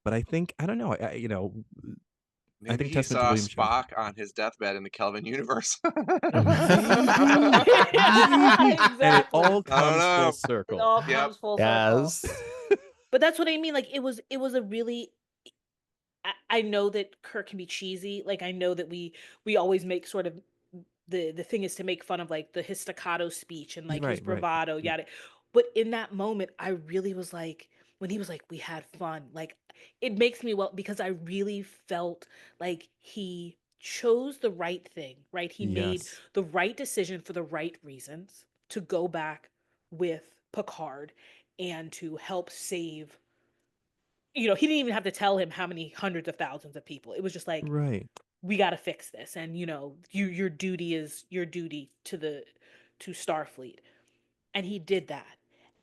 But I don't know. I maybe think he testament to saw William Shatner. Spock on his deathbed in the Kelvin universe. Maybe, and it Exactly. all I don't comes full know. It circle. all Yep. comes full circle. Yes. But that's what I mean, like, it was a really, I know that Kirk can be cheesy. Like, I know that we always make sort of, the thing is to make fun of like his staccato speech and like his Right, right. bravado, yada. But in that moment, I really was like, when he was like, "We had fun," like, it makes me, well, because I really felt like he chose the right thing, right? He made Yes. the right decision for the right reasons to go back with Picard and to help save. He didn't even have to tell him how many hundreds of thousands of people. It was just like, Right. we got to fix this, and your duty is your duty to Starfleet. And he did that.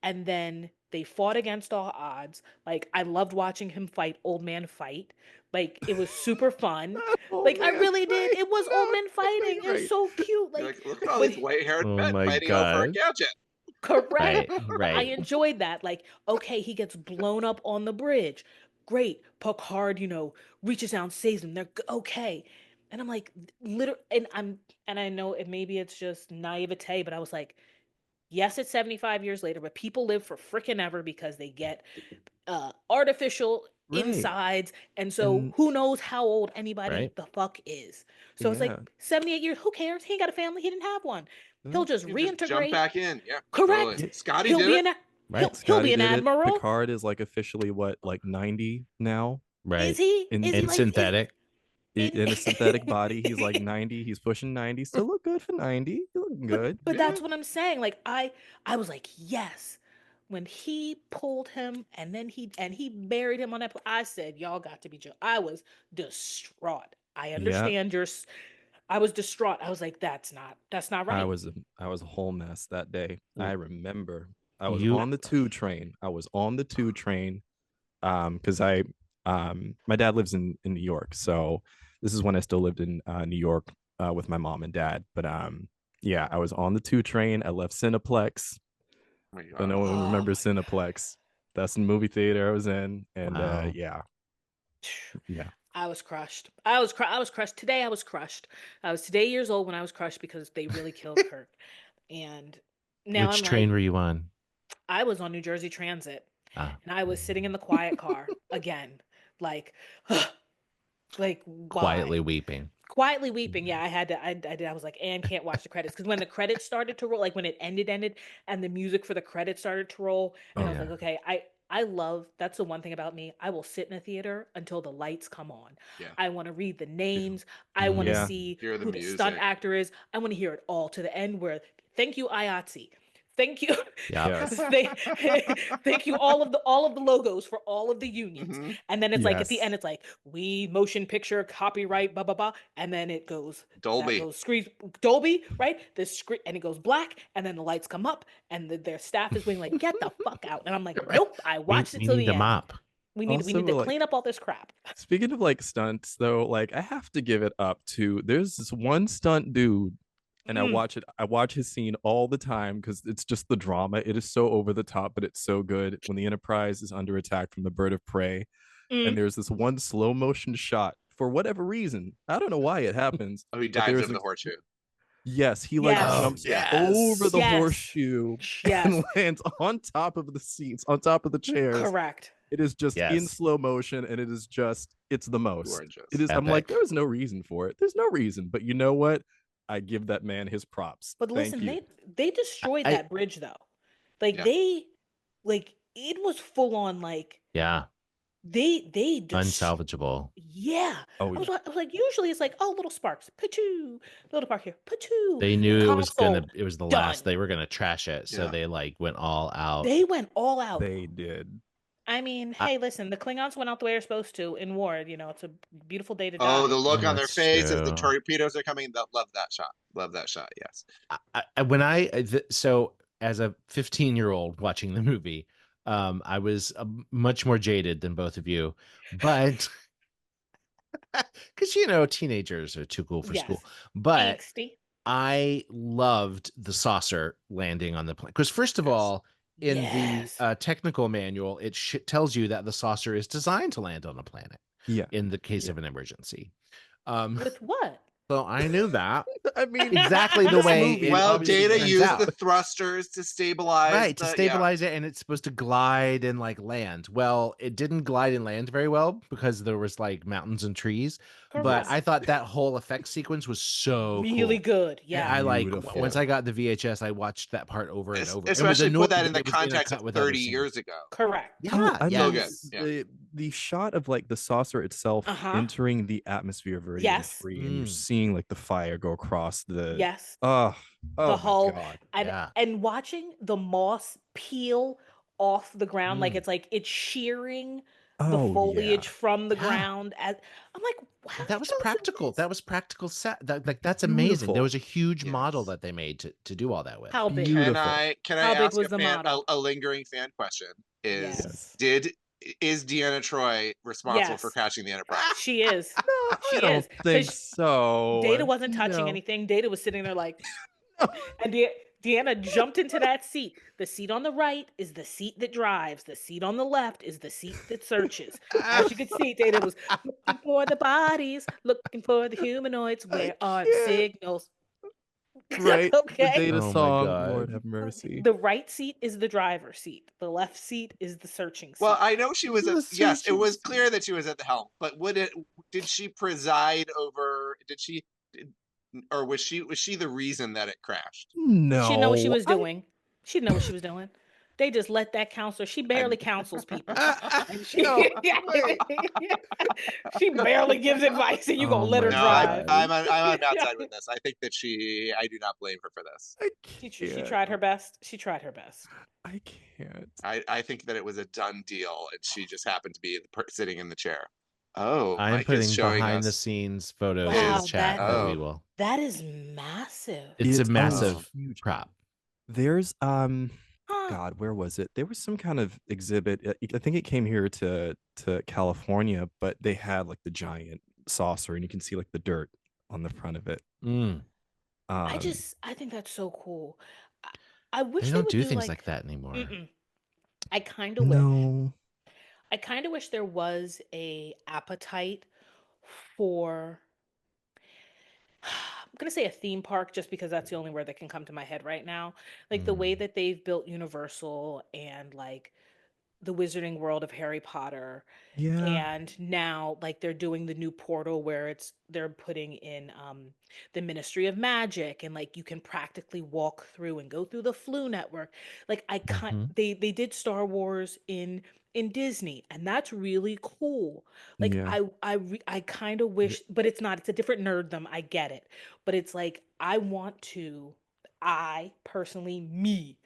And then they fought against all odds. Like, I loved watching him fight old man fight. Like, it was super fun. Oh Like, I man, really did. right. It was old men fighting. It was Right. so cute. You're Like, like, look at all when these white-haired Oh men my fighting over a god. gadget. correct. Right, I right. enjoyed that. Like, okay, he gets blown up on the bridge. great. Picard, reaches down, saves them. They're okay. And I'm like, literally, and I know maybe it's just naivete, but I was like, yes, it's 75 years later, but people live for freaking ever because they get artificial Right. insides, and so And who knows how old anybody Right. the fuck is. So it's like yeah. 78 years, who cares? He ain't got a family, he didn't have one. He'll No. just You can just jump reintegrate. back in. Yeah, totally. Correct. Scotty He'll did be it. Right. he'll Scotty be an did it. admiral. Picard is like officially what, like 90 now? Right. In Is he And like synthetic. in a synthetic body. He's like 90. He's pushing 90. Still look good for 90. You looking good. But Yeah. that's what I'm saying. Like I was like, yes. When he pulled him and then he buried him on that, I said, y'all got to be joking. I was distraught. I Yeah. understand I was distraught. I was like, that's not I right. was a whole mess that day. I remember I was You on the 2 train. Because my dad lives in New York, so this is when I still lived in New York with my mom and dad. But yeah, I was on the 2 train. I left Cineplex. Oh my So no God. one Oh remembers my Cineplex. That's the movie theater I was in, and Wow. yeah. I was crushed. I was crushed. Today I was crushed. I was today years old when I was crushed because they really killed Kirk. And now Which I'm train like, were you on? I was on New Jersey Transit Ah. and I was sitting in the quiet car again, like, like Quietly why? weeping. Quietly weeping. Yeah, I had to. I did. I was like, Anne can't watch the credits because when the credits started to roll, like when it ended, and the music for the credits started to roll, and I was Yeah. like, okay, I love. That's the one thing about me. I will sit in a theater until the lights come on. Yeah. I want to read the names. I want to Yeah. see Hear the who the stunt music. actor is. I want to hear it all to the end. Where thank you, IATSE. Thank you. Yeah. Yes. Thank you all of the logos for all of the unions. Mhm. And then it's like at the Yes. end, it's like we motion picture copyright, blah blah blah. And then it goes Dolby. that goes screen Dolby, right? The screen and it goes black, and then the lights come up, and their staff is being like, get the fuck out. And I'm like, nope, I watched it We till need the a end. mop. We Also, need to like, clean up all this crap. speaking of like stunts, though, like I have to give it up to there's this one stunt dude, and Mm, I watch his scene all the time because it's just the drama. It is so over the top, but it's so good. When the Enterprise is under attack from the bird of prey, and mm. there's this one slow motion shot for whatever reason. I don't know why it happens, Oh, he but dives there's over the horseshoe. yes, he like Yes. Oh, jumps yes. over the Yes. horseshoe Yes. and lands on top of the seats, on top of the chairs. Correct. It is just in Yes. slow motion, and it is just it's the most. Gorgeous. It is. I'm like, Epic. there was no reason for it. There's no reason, but you know what? I give that man his props. But Thank listen, you. they destroyed I- that bridge though. Like Yeah. it was full on like Yeah. they Unsalvageable. Yeah. Oh, I was yeah. like, usually it's like, oh, little sparks, pachoo, little spark here, pachoo. They knew it was Console, it was the done. last. They were gonna trash it, so Yeah. they like went all out. They went all out. They did. I mean, I- hey, listen, the Klingons went out the way they're supposed to in war. It's a beautiful day to die. Oh, the look on their That's face as the true. torpedoes are coming. Love that shot. Love that shot. Yes. So as a 15-year-old watching the movie, I was much more jaded than both of you, but because teenagers are too cool for Yes. school. But Angsty. I loved the saucer landing on the plane because first of Yes. all, in Yes. the technical manual, it tells you that the saucer is designed to land on a planet Yeah. in the case Yeah. of an emergency. With what? So I knew that I mean, exactly the this way. movie it Well, obviously Data turns used out. the thrusters to stabilize. Right, to the- stabilize it, and it's supposed to glide and like land. Well, it didn't glide and land very well because there was like mountains and trees. But Correct. I thought that whole effect sequence was so Really cool. good. And Yeah. I like Beautiful. once I got the VHS, I watched that part over and over. Especially put that annoying in the it was context intercut of with other 30 scenes. years ago. Correct. Yeah, I So mean, good. Yeah. the shot of like the saucer itself Uh-huh. entering the atmosphere of Viridian Yes. 3, and you're Mm. seeing like the fire go across the Yes. oh The my hull God. and Yeah. and watching the moss peel off the ground, like Mm. it's shearing Oh, the yeah. foliage from the Yeah. ground. As I'm like, wow, That was practical. That was practical set. That's amazing. Beautiful. There was a huge Yes. model that they made to do all that with. how big? Beautiful. Can I How big ask was the model? a lingering fan question? Yes. Is Deanna Troy responsible for Yes. crashing the Enterprise? She is. No, She I don't is. think 'Cause so. Data wasn't touching No. anything. Data was sitting there like, No. and Deanna jumped into that seat. The seat on the right is the seat that drives. The seat on the left is the seat that searches. As you can see, Dana was looking for the bodies, looking for the humanoids. Where are the signals? Right. The Okay. Data Oh my song. God. Lord have mercy. The right seat is the driver's seat. The left seat is the searching seat. Well, I know she was The yes, it searching was seat. clear that she was at the helm, but did she preside over, or was she the reason that it crashed? No. She didn't know what she was doing. She didn't know what she was doing. They just let that counselor. She barely counsels people. And she, No, wait. she barely gives advice, and you gonna Oh let her my No, drive. God. I'm on Matt's side with this. I think that I do not blame her for this. I She can't. tried her best. She tried her best. I can't. I think that it was a done deal, and she just happened to be sitting in the chair. Oh, I'm Mike is putting showing behind the us. scenes photos Wow, in the chat, but we oh. will. That is massive. It's a It's massive huge. prop. There's Huh. God, where was it? There was some kind of exhibit. I think it came here to California, but they had like the giant saucer, and you can see like the dirt on the front of it. Mm. I think that's so cool. I wish They they don't would do do things like that anymore. I kind of wish. No. I kind of wish there was a appetite for I'm gonna say a theme park just because that's the only word that can come to my head right now. Like the way that they've built Universal and like the Wizarding World of Harry Potter, Yeah. and now like they're doing the new portal where they're putting in the Ministry of Magic, and like you can practically walk through and go through the Flu Network. Like they did Star Wars in Disney, and that's really cool. Like Yeah. I kind of wish, but it's a different nerddom. I get it, but it's like I personally,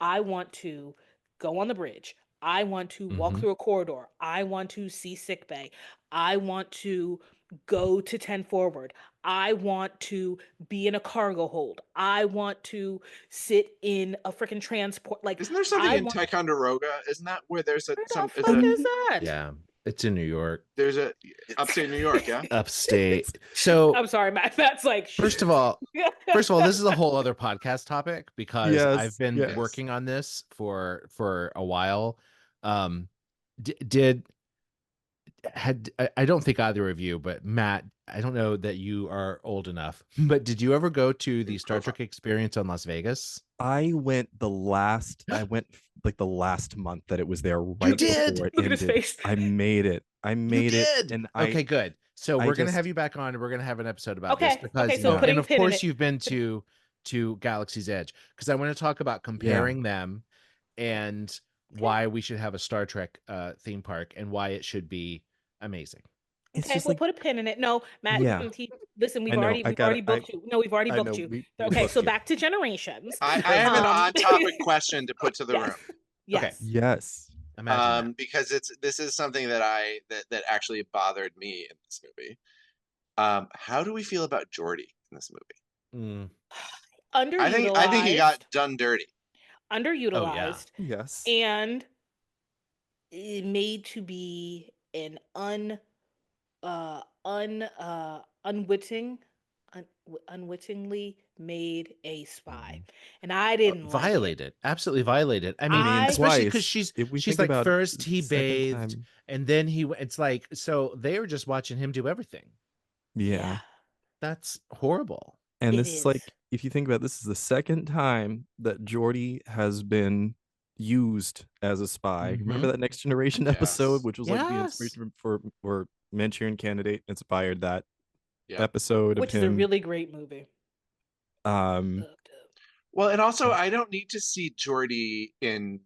I want to go on the bridge. I want to walk through a corridor. I want to see sick bay. I want to go to 10 forward. I want to be in a cargo hold. I want to sit in a freaking transport. Like, Isn't there something I in want. Ticonderoga? Isn't that where there's Where the fuck is that? Yeah, it's in New York. there's a upstate New York? Yeah. Upstate. So I'm sorry, Matt. That's like. first of all, this is a whole other podcast topic because Yes, I've been yes. working on this for a while. Did I don't think either of you, but Matt, I don't know that you are old enough, but did you ever go to the Star Trek experience on Las Vegas? I went like the last month that it was there right You did? before it Look at his ended. face. I made it. You did. And Okay, good. So I we're gonna just- have you back on, and we're gonna have an episode about this Okay, because okay, so Yeah. putting and a of pin in course it. you've been to Galaxy's Edge because I want to talk about comparing them and why we should have a Star Trek theme park and why it should be amazing. It's Okay, just we'll like put a pin in it. No, Matt, Yeah. listen, I know, we've already booked you. No, we've already I booked know, you. we Okay, booked so you. back to Generations. I have an Um, on-topic question to put to the room. Yes. Yes. Imagine that. Because this is something that that actually bothered me in this movie. How do we feel about Geordi in this movie? Underutilized. I think he got done dirty. Underutilized. Yes. And made to be an unwittingly made a spy, and I didn't like it. Violated, absolutely violated. I mean, I- especially because Twice. If we she's think like about first the he second bathed time- and then it's like so they were just watching him do everything. Yeah. That's horrible. And It this is is. like, if you think about it, this is the second time that Geordi has been used as a spy. Remember that Next Generation episode, Yes. which was like the Yes. inspiration for where Manchurian Candidate inspired that Yeah. episode Which of is a him. really great movie. Well, and also I don't need to see Geordi in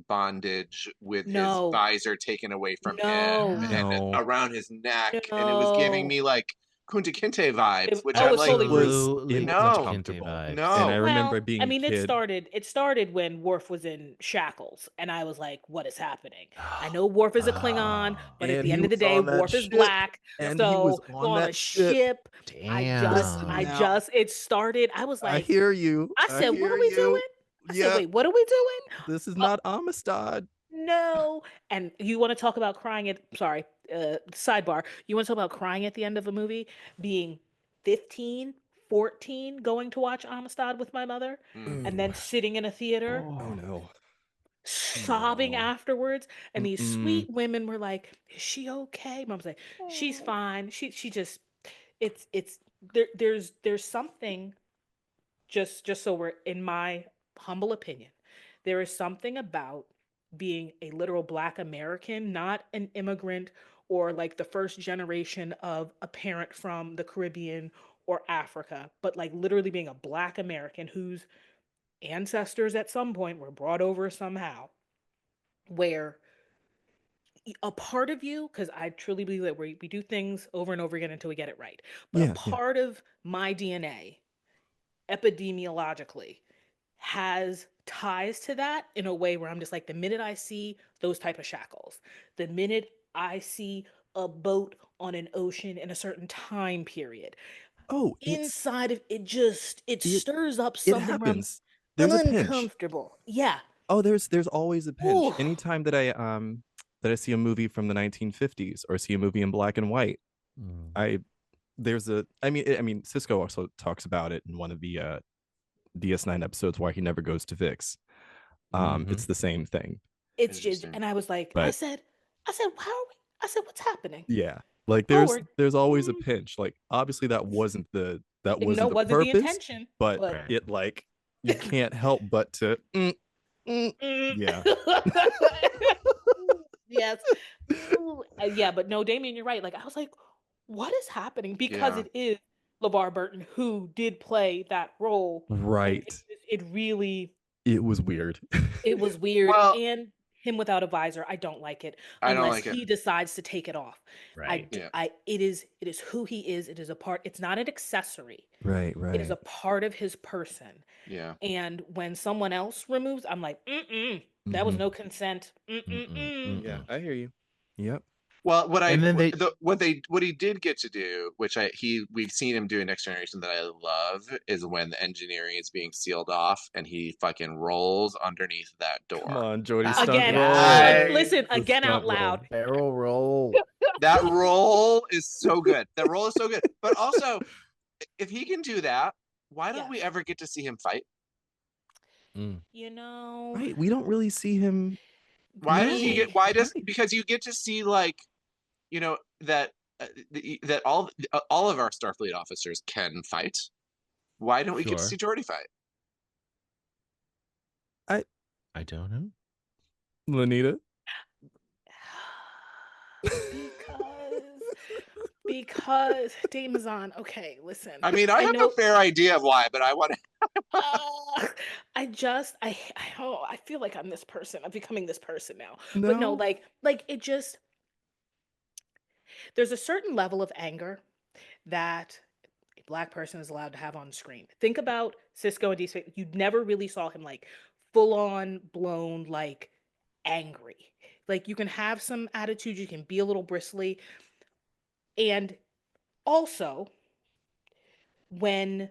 bondage with No. his visor taken away from No. him and No. around his neck, and it was giving me like Kunta Kinte vibes, which Oh, I'm it's like, totally rude. Absolutely No. uncomfortable. vibes. No. And I remember Well, being I mean, a kid. it started when Worf was in shackles, and I was like, "What is happening?" I know Worf is a Klingon, but at And the he end of the was day, on that Worf is ship, black, and so he was on a that ship. Damn. it started. I was I like, hear you. I said, "What hear are we you. doing?" I Yeah. said, "Wait, what are we doing?" This is not Amistad. No. And you want to talk about crying at, sidebar. You want to talk about crying at the end of a movie? Being 15, 14 going to watch Amistad with my mother and then sitting in a theater Oh no. sobbing No. afterwards, and these Mm-mm. sweet women were like, "Is she okay?" Mom's like, "She's fine." She just it's there's something, just so we're, in my humble opinion, there is something about being a literal Black American, not an immigrant or like the first generation of a parent from the Caribbean or Africa, but like literally being a Black American whose ancestors at some point were brought over somehow, where a part of you, because I truly believe that we do things over and over again until we get it right, but a Yeah, yeah. part of my DNA epidemiologically has ties to that in a way where I'm just like, the minute I see those type of shackles, the minute I see a boat on an ocean in a certain time period, Oh, inside of it, just it it stirs up it something where I'm happens. There's a pinch. uncomfortable. Yeah. Oh, there's always a pinch. Ooh. Anytime that I see a movie from the 1950s or see a movie in black and white, I there's a I mean Cisco also talks about it in one of the DS9 episodes why he never goes to Vix. It's the same thing. It's just, Interesting. and I was like, But I said, how are we? I said, what's happening? yeah, like Oh, there's always a pinch. Like obviously that no, wasn't the wasn't the purpose, intention, but but it like you can't help but to mm. yeah. Yes. Ooh. Yeah, but no, Damien, you're right. Like, I was like, what is happening? Because Yeah. it is LeVar Burton who did play that role. And Right. it really, It was weird. it was weird. Well, And him without a visor, I don't like it I don't unless like it. he decides to take it off. Right. Yeah. It is who he is. It is a part. It's not an accessory. Right, It is right. a part of his person. Yeah. And when someone else removes, I'm like, that was Mhm. no consent. Yeah, I hear you. Yep. Well, And then they what he did get to do, which we've seen him do in Next Generation that I love, is when the engineering is being sealed off and he fucking rolls underneath that Come door. on, Jordy, That stunt Again, roll. listen, The again out stunt roll. loud. barrel roll. that roll is so good. That roll is so good. But also, if he can do that, why don't we Yes. ever get to see him fight? You know, Right, we don't really see him. Why does he he get? Why does Right. because you get to see like that that all of our Starfleet officers can fight. Why don't we get to Sure. see Geordi fight? I don't know. Lanita. because Damazon. Okay, listen. I mean, I I have a know. fair idea of why, but I want to. I feel like I'm this person. I'm becoming this person now. But no, No. like it just, there's a certain level of anger that a Black person is allowed to have on screen. Think about Cisco and DC. You never really saw him like full on blown like angry. Like you can have some attitude, you can be a little bristly. And also, when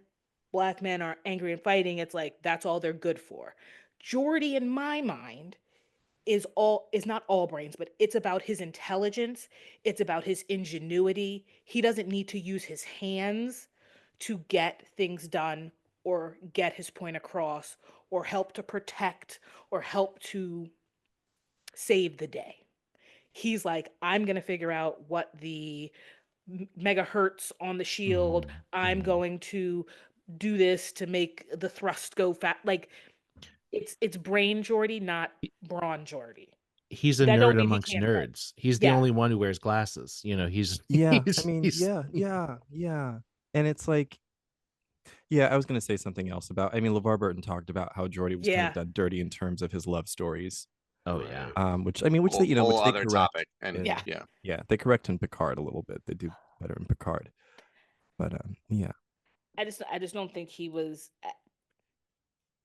Black men are angry and fighting, it's like that's all they're good for. Jordy, in my mind, is not all brains, but it's about his intelligence, it's about his ingenuity. He doesn't need to use his hands to get things done or get his point across or help to protect or help to save the day. He's like, I'm going to figure out what the megahertz on the shield, I'm going to do this to make the thrust go fast. Like it's brain Jordy, not brawn Jordy. He's a That don't nerd mean he amongst can't fight. nerds. He's the Yeah. only one who wears glasses. He's Yeah, I mean, he's yeah. And it's like, yeah, I was gonna say something else about. I mean, LeVar Burton talked about how Jordy was kind of Yeah. done dirty in terms of his love stories. oh yeah. Which I mean, which they Whole which they other correct. topic, and Yeah. Yeah, they correct in Picard a little bit. They do better in Picard. But yeah. I just don't think he was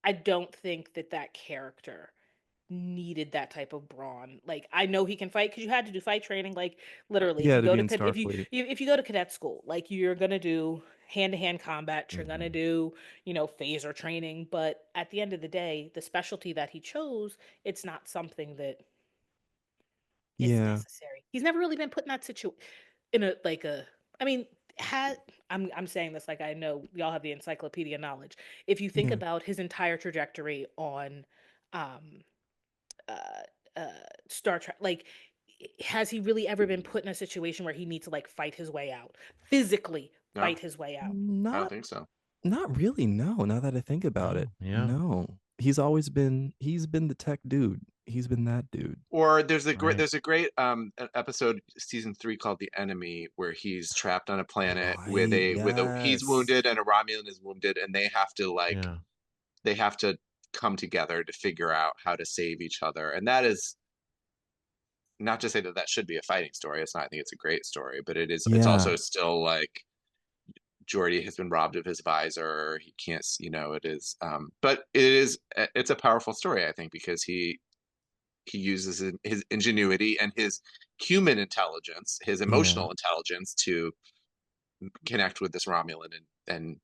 I don't think that character needed that type of brawn. Like I know he can fight because you had to do fight training. Like literally, if Yeah, you to go be to in Starfleet. if you go to cadet school, like you're gonna do hand to hand combat. You're gonna do phaser training. But at the end of the day, the specialty that he chose, it's not something that is Yeah. necessary. He's never really been put in that situation in a like a. I mean, I'm saying this like I know y'all have the encyclopedia knowledge. If you think about his entire trajectory on um uh Star Trek, like has he really ever been put in a situation where he needs to like fight his way out? Physically No, fight his way out. I don't Not think so. not really, no, now that I think about it. Yeah. No. He's been the tech dude. He's been that dude. Or there's a great Right. there's a great episode season 3 called The Enemy where he's trapped on a planet with Right, a he's yes. wounded and a Romulan is wounded and they have to Yeah. come together to figure out how to save each other. And that is not to say that that should be a fighting story. It's not. I think it's a great story, but it's Yeah. also still like Geordi has been robbed of his visor. He can't, it is. But it's a powerful story, I think, because he uses his ingenuity and his human intelligence, his emotional intelligence to connect with this Romulan and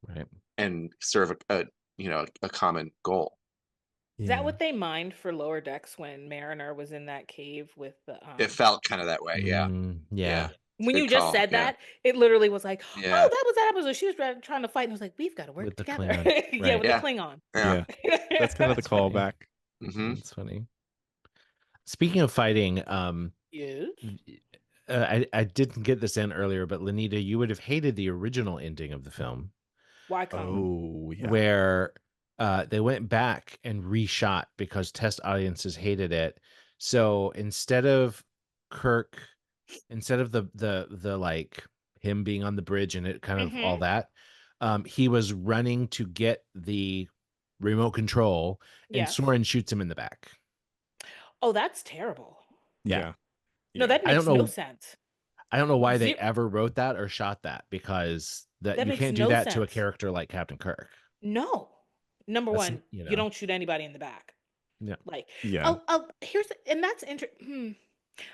Right. and serve a common goal. Is that what they mined for Lower Decks when Mariner was in that cave with the It felt kind of that way, yeah. Yeah. When you just said that, it literally was like, oh, Yeah. that was that episode. She was trying to fight, and it was like, we've got to work With the together. Klingon. Yeah, Right. with the Klingon. Yeah. That's kind of the That's funny. callback. That's funny. Speaking of fighting, Yes. I didn't get this in earlier, but Lenita, you would have hated the original ending of the film. Why come? Oh, yeah. Where they went back and reshot because test audiences hated it. So instead of Kirk, instead of the like him being on the bridge and it kind of all that, he was running to get the remote control, and Yes. Soren shoots him in the back. Oh, that's terrible. Yeah. No, that I makes don't know. no sense. I don't know why they ever wrote that or shot that, because That you makes can't do no that to a sense. character like Captain Kirk. No. Number That's- one, you you know. don't shoot anybody in the back. Yeah. Like, Yeah. here's and that's interesting.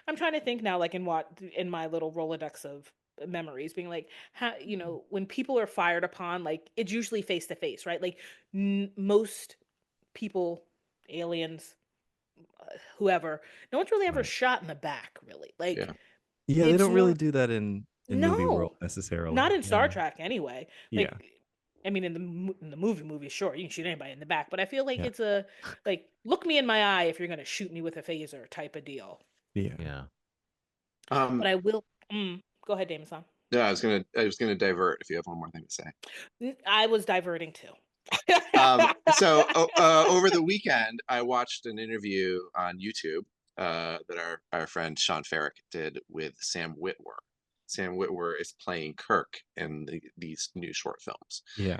I'm trying to think now, like in my little Rolodex of memories, being like, how when people are fired upon, like it's usually face to face, right? Like most people, aliens, whoever, no one's really ever shot in the back, really. Like, Yeah, they it's don't really more- do that in movie world necessarily. not in Star Trek anyway. Like, Yeah. I mean, in the movie, sure, you can shoot anybody in the back, but I feel like Yeah. it's a like, look me in my eye if you're gonna shoot me with a phaser type of deal. Yeah. But I will. Go ahead, Damon. Yeah, I was gonna divert if you have one more thing to say. I was diverting too. So over the weekend, I watched an interview on YouTube that our friend Sean Ferrick did with Sam Witwer. Sam Witwer is playing Kirk in these new short films. Yeah.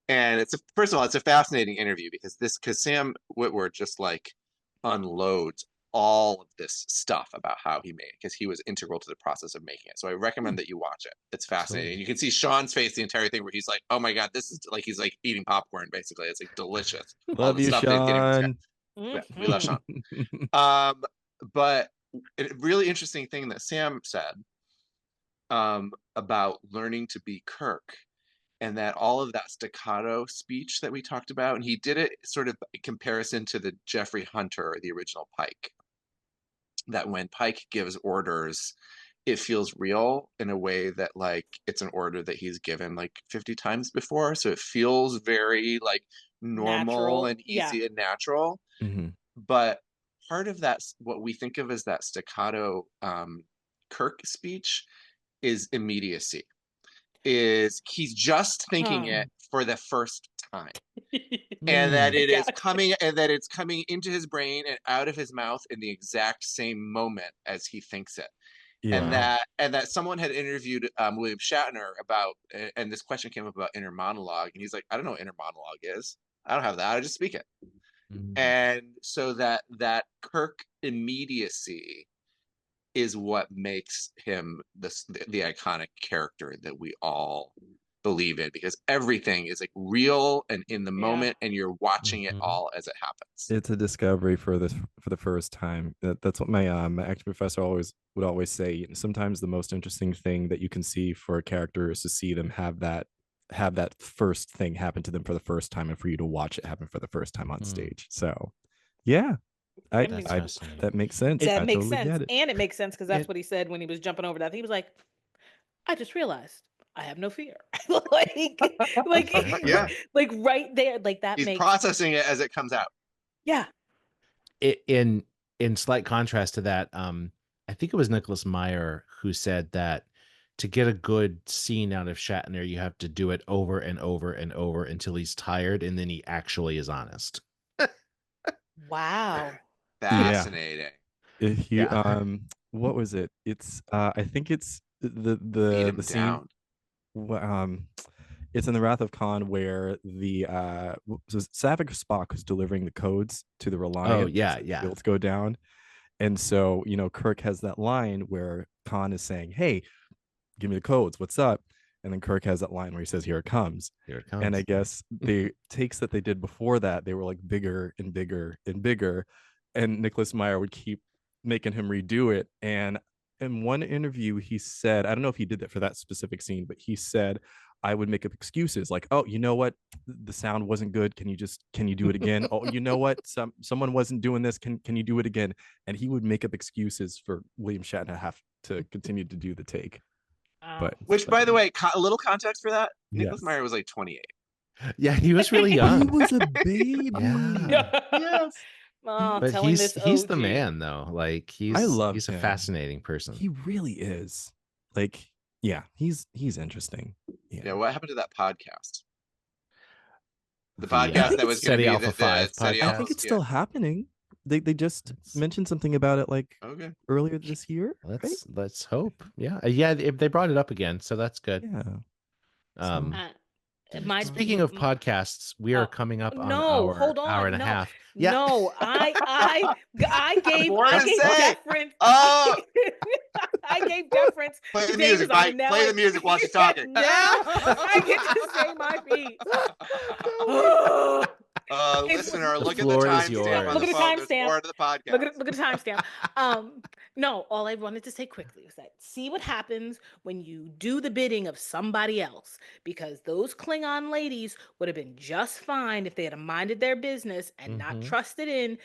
And first of all, it's a fascinating interview because Sam Witwer just like unloads all of this stuff about how he made it, because he was integral to the process of making it. So I recommend that you watch it. It's fascinating. And you can see Sean's face the entire thing where he's like, oh my God, this is like, he's like eating popcorn, basically. It's like delicious. Love you, Sean. Yeah, we love Sean. But a really interesting thing that Sam said about learning to be Kirk, and that all of that staccato speech that we talked about, and he did it sort of in comparison to the Jeffrey Hunter, the original Pike, that when Pike gives orders, it feels real in a way that like it's an order that he's given like 50 times before. So it feels very like normal Natural. and easy and natural. But part of that, what we think of as that staccato Kirk speech, is immediacy. Is he's just thinking it for the first time, and that it is coming, and that it's coming into his brain and out of his mouth in the exact same moment as he thinks it. Yeah. And that someone had interviewed William Shatner about, and this question came up about inner monologue, and he's like, I don't know what inner monologue is. I don't have that. I just speak it. And so that Kirk immediacy is what makes him the iconic character that we all believe in, because everything is like real and in the moment, and you're watching it all as it happens. It's a discovery for the first time. That's what my acting professor would always say. Sometimes the most interesting thing that you can see for a character is to see them have that first thing happen to them for the first time, and for you to watch it happen for the first time on stage. So, yeah. That makes sense. That I makes totally sense, get it. and it makes sense because that's what he said when he was jumping over that. He was like, I just realized I have no fear. like, Yeah. like right there, like that He's makes processing it as it comes out. yeah. In slight contrast to that, I think it was Nicholas Meyer who said that to get a good scene out of Shatner, you have to do it over and over and over until he's tired, and then he actually is honest. Wow. Fascinating. If you Yeah. what was it? It's I think it's Beat him the scene down. it's in the Wrath of Khan where so Savick Spock was delivering the codes to the Oh, Reliant yeah, so the yeah. shields go down. And so, Kirk has that line where Khan is saying, "Hey, give me the codes. What's up?" And then Kirk has that line where he says, "Here it comes." Here it And I comes. guess the takes that they did before that, they were like bigger and bigger and bigger. And Nicholas Meyer would keep making him redo it. And in one interview, he said, I don't know if he did that for that specific scene, but he said, I would make up excuses like, "Oh, you know what? The sound wasn't good. Can you do it again? Oh, you know what? Someone wasn't doing this. Can you do it again?" And he would make up excuses for William Shatner to have to continue to do the take. But Which, by the way, a little context for that, Nicholas yes. Meyer was like 28. Yeah, he was really He young. was a baby. Yeah. Yes. Oh, But telling this he's the OG. man though. Like I he's love a him. fascinating person. He really is. Like, yeah, he's interesting. Yeah. What happened to that podcast? The I podcast think that it's was going to SETI be Alpha the 5 SETI I podcast. think Alphas. it's still happening. They just It's- mentioned something about it like Okay. earlier this year. Right? Let's hope. Yeah. Yeah, they brought it up again, so that's good. Yeah. Um My Speaking of podcasts, we are coming up on no, our hold hour on, and a no, half. Yeah. no, I gave More to say. deference. Oh, I gave deference play to the Davis music, on it. Mike. Now Play the music while she's talking. now I get to say my piece. Listener, The look at the floor is timestamp on Look the at the phone. There's timestamp. more to the podcast. Look at the timestamp. No, all I wanted to say quickly was that see what happens when you do the bidding of somebody else, because those Klingon ladies would have been just fine if they had minded their business and not trusted in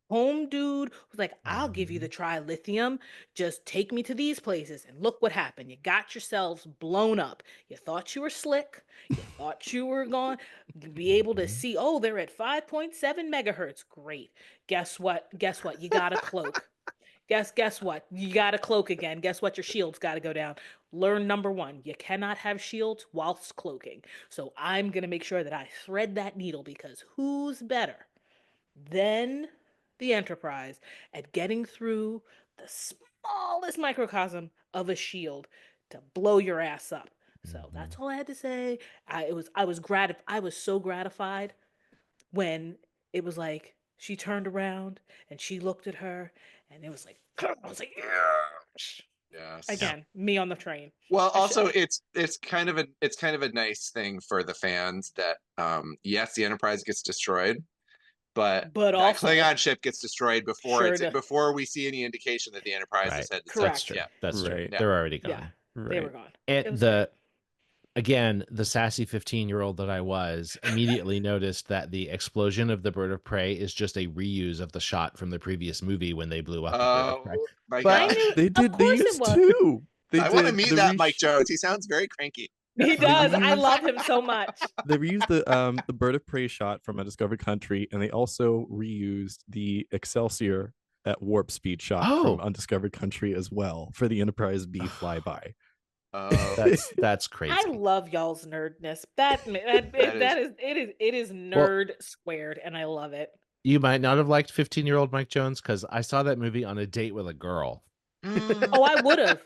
home dude who's like, I'll give you the trilithium. Just take me to these places. And look what happened. You got yourselves blown up. You thought you were slick. You thought you were going to be able to see, oh, they're at 5.7 megahertz. Great. Guess what? You got a cloak. Guess what? You got a cloak again. Guess what? Your shield's got to go down. Learn number one. You cannot have shields whilst cloaking. So I'm going to make sure that I thread that needle, because who's better than the Enterprise at getting through the smallest microcosm of a shield to blow your ass up? So that's all I had to say. I was so gratified when it was like she turned around and she looked at her, and it was like I was like, yes. Yes. Again, me on the train. Well, also it's kind of a nice thing for the fans that yes, the Enterprise gets destroyed, but that also Klingon ship gets destroyed before Sure before we see any indication that the Enterprise is headed Correct. That's true. Yeah. That's true. Right. Yeah. They're already Yeah, gone. they were gone. And It was the again, the sassy 15-year-old that I was immediately noticed that the explosion of the bird of prey is just a reuse of the shot from the previous movie when they blew up the bird of prey. Oh my But- God. They did. Of They course it used was. to. They I want to did meet the that Mike Jones. He sounds very cranky. He does. I reused- love him so much. They reused the bird of prey shot from Undiscovered Country, and they also reused the Excelsior at warp speed shot from Undiscovered Country as well for the Enterprise B flyby. Oh, That's crazy. I love y'all's nerdness. It is nerd squared, and I love it. You might not have liked 15-year-old Mike Jones because I saw that movie on a date with a girl. Oh, I would have.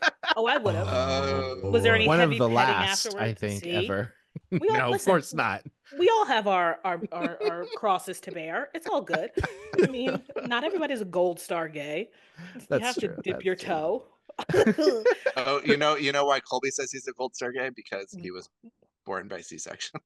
Was there any One heavy of the petting last, afterwards? I think, See? ever. We all, No, of listen, course not. We all have our crosses to bear. It's all good. I mean, not everybody's a gold star gay. You That's have true. to dip That's your true. toe. Oh, you know why Colby says he's a gold star guy? Because he was born by C-section.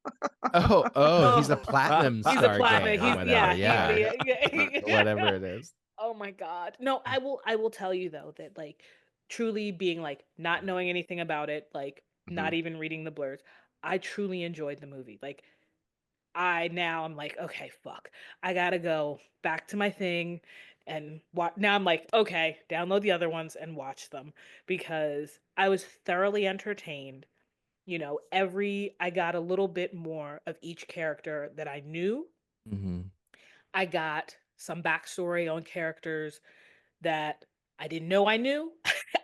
He's a platinum He's a star platinum. gay or whatever. Yeah. Whatever it is. Oh my God. No, I will tell you though that like truly being like not knowing anything about it, like not even reading the blurs, I truly enjoyed the movie. Like I'm like, okay, fuck. I gotta go back to my thing, and now I'm like, okay, download the other ones and watch them, because I was thoroughly entertained. I got a little bit more of each character that I knew. Mm-hmm. I got some backstory on characters that I didn't know I knew,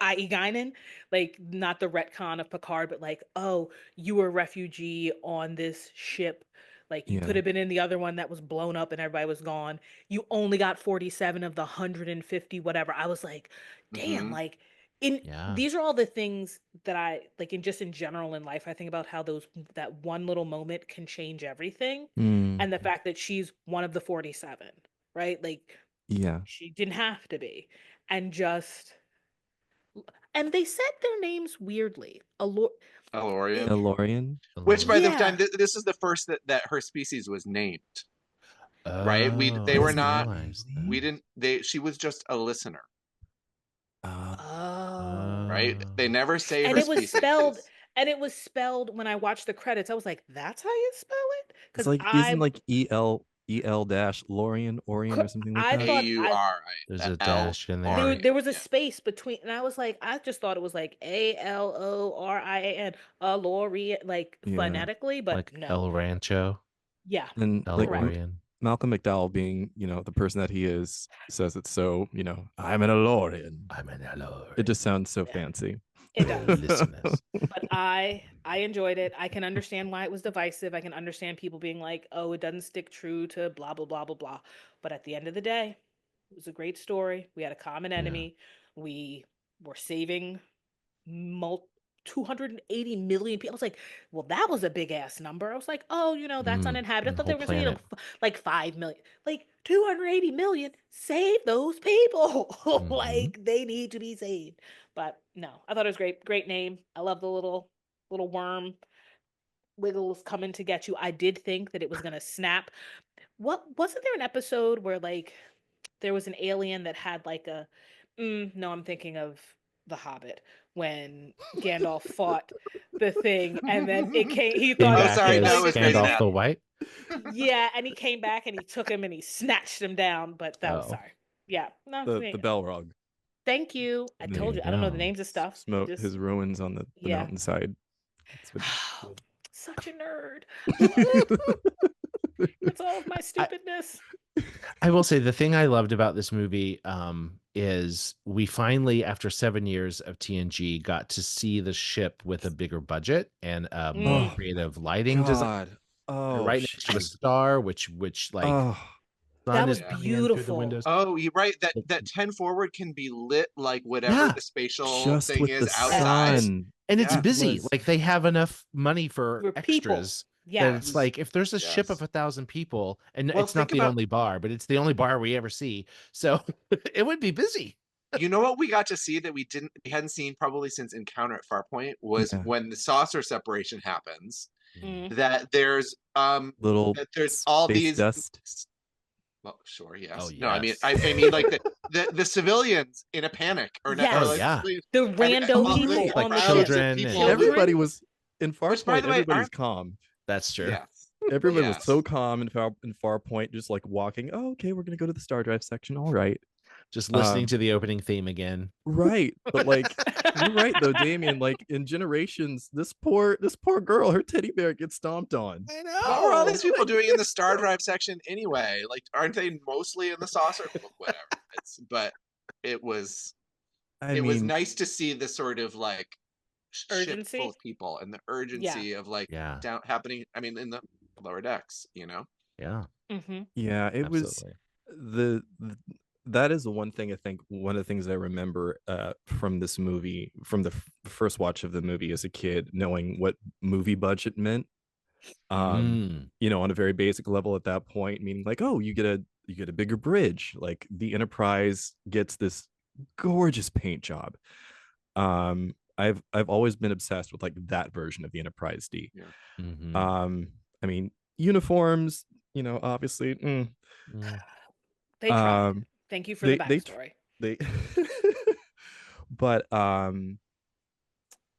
i.e. Guinan, like not the retcon of Picard, but like, oh, you were a refugee on this ship. Like you could Yeah. have been in the other one that was blown up and everybody was gone. You only got 47 of the 150, whatever. I was like, damn, Mm-hmm. like Yeah. these are all the things that I like in general in life. I think about how that one little moment can change everything. Mm. And the fact that she's one of the 47, right? Like Yeah. she didn't have to be. And just and they said their names weirdly. Elorian. Elorian. Which by the time Yeah. this is the first that her species was named, right? Oh, They I were didn't not. realize We that. didn't. They. She was just a listener, Oh. right? Oh. They never say And her it was spelled species. when I watched the credits. I was like, that's how you spell it? It's Because like isn't like EL dash Lorian Orion or something like I that. thought There's a L dash in there. there Orion. was a Yeah. space between, and I was like, I just thought it was like ALORIAN, Lori, like Yeah. phonetically, but Like no. El Rancho, Yeah, And El like correct. Orion. Malcolm McDowell being, the person that he is, says it so, I'm an Elorian. I'm an Elor. It just sounds so Yeah, fancy. it for does. listeners. But I enjoyed it. I can understand why it was divisive. I can understand people being like, "Oh, it doesn't stick true to blah blah blah blah blah." But at the end of the day, it was a great story. We had a common Yeah. enemy. We were saving mul 280 million people. I was like, well, that was a big ass number. I was like, oh, that's uninhabited. I And the thought they whole were going to say, planet. like 5 million. Like 280 million, save those people. Mhm. Like they need to be saved. But no, I thought it was great. Great name. I love the little worm wiggles coming to get you. I did think that it was going to snap. What wasn't there an episode where like there was an alien that had like no, I'm thinking of The Hobbit when Gandalf fought the thing and then he Came thought Oh, back sorry. he No, as it like was Grey's Gandalf the Anatomy. White. yeah, and he came back and he took him and he snatched him down, but that was Oh, sorry. Yeah, no, The Balrog. thank you. I there told you you I don't know the go. names of stuff. Smoke Just his ruins on the yeah. mountainside. That's what Such a nerd. I love it. It's all of my stupidness. I will say the thing I loved about this movie is we finally, after 7 years of TNG, got to see the ship with a bigger budget and more Mm. Oh creative lighting design. God. Oh, Right next to a star, which like oh, sun That is was Yeah. coming in through the beautiful. windows. Oh, you're right. That 10 forward can be lit like whatever Yeah, the spatial just thing with the is outside. sun. and it's Yeah. It busy. was Like they have enough money for For people. extras that it's Yes. like if there's a ship of Yes. 1,000 people, and Well, it's not think the about, only bar, but it's the only bar we ever see, so it would be busy. you know what we got to see that we hadn't seen probably since Encounter at Farpoint was yeah. when the saucer separation happens, Mm. that there's Little all space these. dust. Well, sure, yes. Oh, No, I mean, yes. I mean, like the civilians in a panic, or not, or Yes. Oh, like yeah. The every, rando all people the on the Like crowds ship. of children people. and Everybody was in Which, by Farpoint. the way, Everybody's aren't calm. that's true. yes, Everybody was yes. so calm in Farpoint, just like walking. Oh, okay, we're gonna go to the Star Drive section. All right, Just listening to the opening theme again. right. But like, you're right though, Damien. Like in Generations, this poor girl, her teddy bear gets stomped on. I What were all know. these people doing in the Star Drive section anyway? Like, aren't they mostly in the saucer? Whatever. But it was I it was mean, nice to see the sort of like ship full Urgency. of people and the urgency of like Yeah. down happening. I mean, in the lower decks, Yeah, Mm-hmm. yeah, it was absolutely. the that is the one thing I think one of the things I remember from this movie, from the first watch of the movie as a kid, knowing what movie budget meant. On a very basic level at that point, meaning like, oh, you get a bigger bridge. Like the Enterprise gets this gorgeous paint job. I've always been obsessed with like that version of the Enterprise D. Yeah. Mhm. I mean, uniforms, obviously. They tried. Thank you for the backstory. They but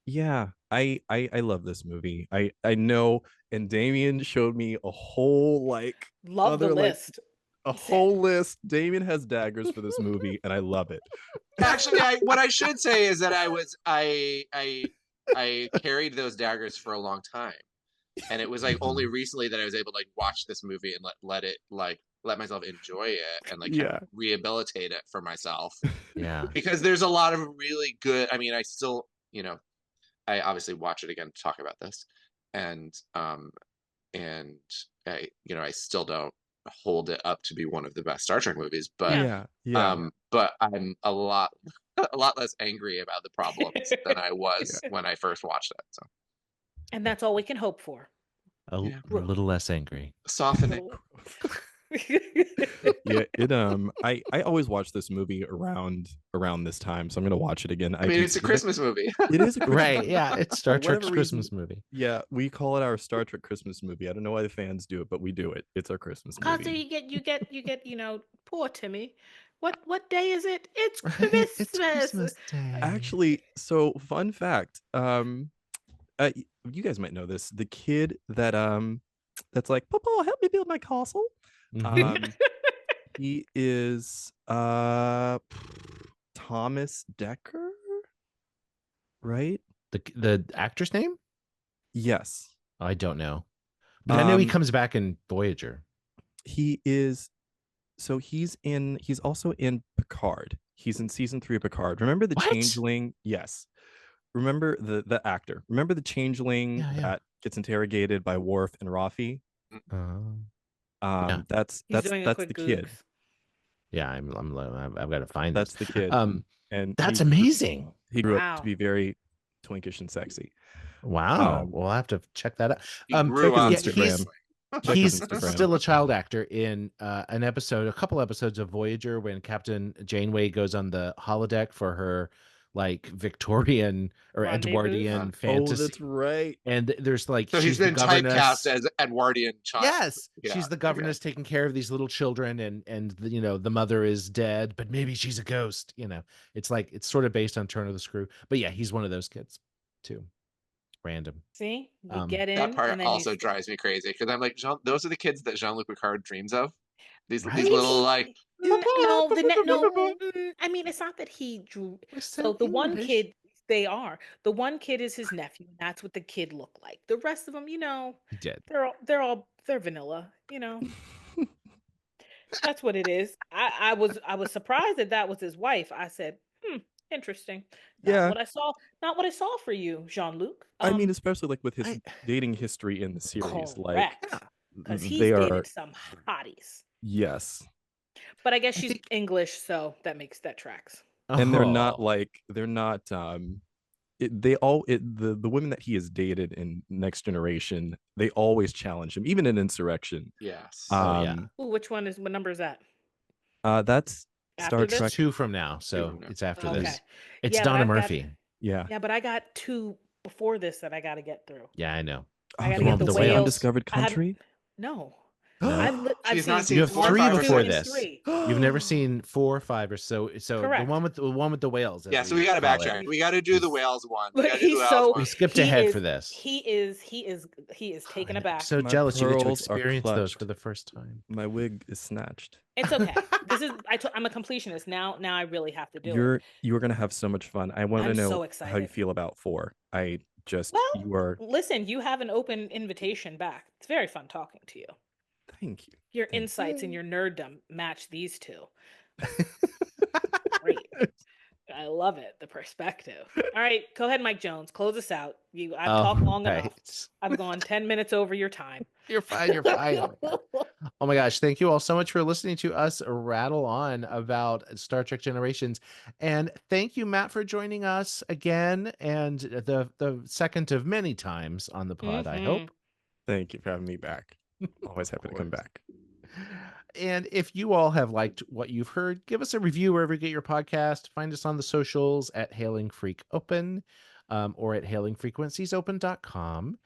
yeah, I love this movie. I know, and Damien showed me a whole like Love the other like list. a whole list. Damien has daggers for this movie, and I love it. Actually, what I should say is that I carried those daggers for a long time, and it was like only recently that I was able to like watch this movie and let myself enjoy it and like kind of rehabilitate it for myself. Yeah, because there's a lot of really good. I mean, I still, I obviously watch it again to talk about this, and I still don't hold it up to be one of the best Star Trek movies, but but I'm a lot less angry about the problems than I was when I first watched it. So, and that's all we can hope for. A little less angry. Softening. Yeah, I always watch this movie around this time, so I'm gonna watch it again. I mean, it's a Christmas movie. It is a Christmas right? Yeah, it's Star Trek's Christmas movie. Yeah, we call it our Star Trek Christmas movie. I don't know why the fans do it, but we do it. It's our Christmas movie. Cause you get poor Timmy. What day is it? It's Christmas. It's Christmas Day. Actually, so fun fact. You guys might know this. The kid that's like, Papa, help me build my castle. He is Thomas Dekker, right? The actor's name? Yes. I don't know, but I know he comes back in Voyager. He is. So he's also in Picard. He's in season 3 of Picard. Remember the changeling? Yes. Remember the actor. Remember the changeling that gets interrogated by Worf and Rafi? That's the kid. Yeah, I've got to find that's this. The kid. And that's amazing. He grew up to be very twinkish and sexy. Wow. We'll have to check that out. Check his Instagram. He's still a child actor in a couple episodes of Voyager when Captain Janeway goes on the holodeck for her like Victorian or Edwardian fantasy. Oh, that's right. And there's like, so he's been typecast as Edwardian child. Yes, she's the governess taking care of these little children, and the mother is dead, but maybe she's a ghost. It's like it's sort of based on Turn of the Screw. But yeah, he's one of those kids too. Random. See, you get in. That part also drives me crazy because I'm like, those are the kids that Jean-Luc Picard dreams of. These little like. No. I mean, it's not that he drew. So the one kid, the one kid is his nephew. That's what the kid looked like. The rest of them, he did. They're vanilla. That's what it is. I was surprised that was his wife. I said, interesting. Not what I saw for you, Jean-Luc. I mean, especially like with his dating history in the series, correct. Because he's dated some hotties. Yes. But I guess she's English, so that tracks. And they're not the women that he has dated in Next Generation, they always challenge him, even in Insurrection. Yes. What number is that? That's after Star Trek 2 from now, so it's after this. It's Yeah, Donna Murphy. Yeah, but I got 2 before this that I got to get through. Yeah, I know. I gotta the get one the with whales. Undiscovered Country? No. No. I've not seen You have 4, 3 5, or before 6. this. You've never seen 4 or 5 or so. So Correct. the one with the whales. Yeah, so we got to backtrack. We got to do the whales one. We skipped ahead for this. He is taken aback. I'm so My jealous you get to pearls are experience those clutched. for the first time. My wig is snatched. It's okay. I'm a completionist now. Now I really have to do it. You're gonna have so much fun. I want to know so how you excited. feel about 4. Listen, you have an open invitation back. It's very fun talking to you. Thank you. Your insights and your nerddom match these two. Great. I love it. The perspective. All right, go ahead, Mike Jones. Close us out. I've talked long enough. I've gone 10 minutes over your time. You're fine. You're fine. Oh my gosh. Thank you all so much for listening to us rattle on about Star Trek Generations. And thank you, Matt, for joining us again. And the second of many times on the pod, I hope. Thank you for having me back. Always happy to come back. And if you all have liked what you've heard, give us a review wherever you get your podcast. Find us on the socials at Hailing Freak Open or at hailingfrequenciesopen.com.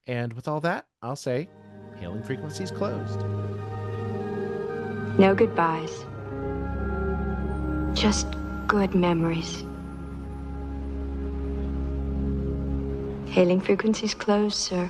And with all that, I'll say Hailing Frequencies closed. No goodbyes. Just good memories. Hailing Frequencies closed, sir.